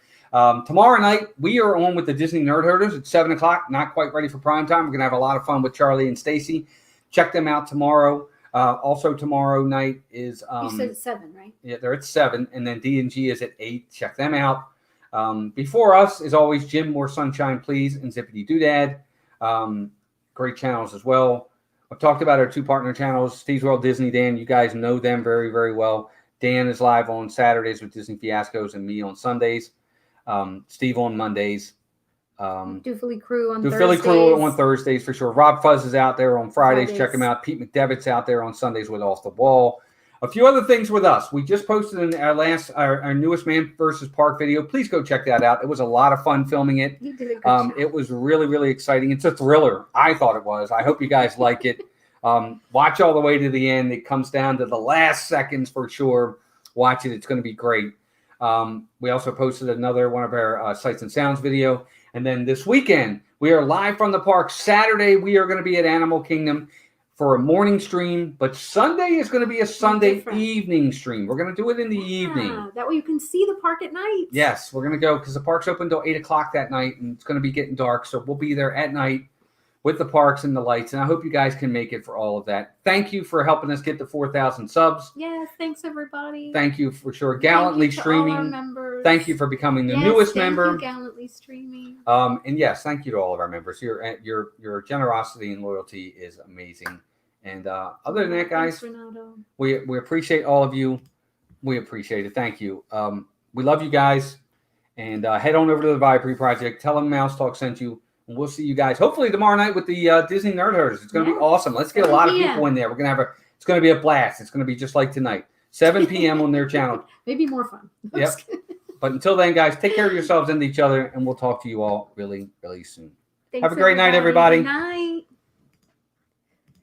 Tomorrow night, we are on with the Disney Nerd Herders at 7 o'clock. Not quite ready for prime time. We're going to have a lot of fun with Charlie and Stacy. Check them out tomorrow. Also tomorrow night is... you said it's 7, right? Yeah, they're at 7. And then D&G is at 8. Check them out. Before us is always Jim More Sunshine Please and Zippity Doodad. Great channels as well. I've talked about our 2 partner channels, Steve's World, Disney Dan. You guys know them very, very well. Dan is live on Saturdays with Disney Fiascos and me on Sundays. Steve on Mondays. Doofily Crew on Doofily Thursdays. Crew on Thursdays for sure. Rob Fuzz is out there on Fridays. Check him out. Pete McDevitt's out there on Sundays with Off the Wall. A few other things with us. We just posted in our newest Man versus Park video. Please go check that out. It was a lot of fun filming it. You did a good job. It was really, really exciting. It's a thriller. I thought it was. I hope you guys like it. Watch all the way to the end. It comes down to the last seconds for sure. Watch it. It's going to be great. We also posted another one of our Sights and Sounds video. And then this weekend, we are live from the park. Saturday, we are going to be at Animal Kingdom for a morning stream. But Sunday is going to be a Sunday evening stream. We're going to do it in the evening. That way you can see the park at night. Yes, we're going to go because the park's open until 8 o'clock that night. And it's going to be getting dark. So we'll be there at night with the parks and the lights. And I hope you guys can make it for all of that. Thank you for helping us get to 4,000 subs. Yes, thanks everybody. Thank you for sure. Gallantly streaming. All our members. Thank you for becoming the newest member. Thank you, Gallantly streaming. And yes, thank you to all of our members. Your generosity and loyalty is amazing. And other than that, guys, we appreciate all of you. We appreciate it. Thank you. We love you guys. And head on over to the Viapre Project. Tell them Mouse Talk sent you. And we'll see you guys hopefully tomorrow night with the Disney Nerd Herders. It's going to be awesome. Let's get a lot of people in there. We're going to it's going to be a blast. It's going to be just like tonight, 7 p.m. on their channel. Maybe more fun. Yep. But until then, guys, take care of yourselves and each other, and we'll talk to you all really, really soon. Thanks, Have a great night, everybody. Good night.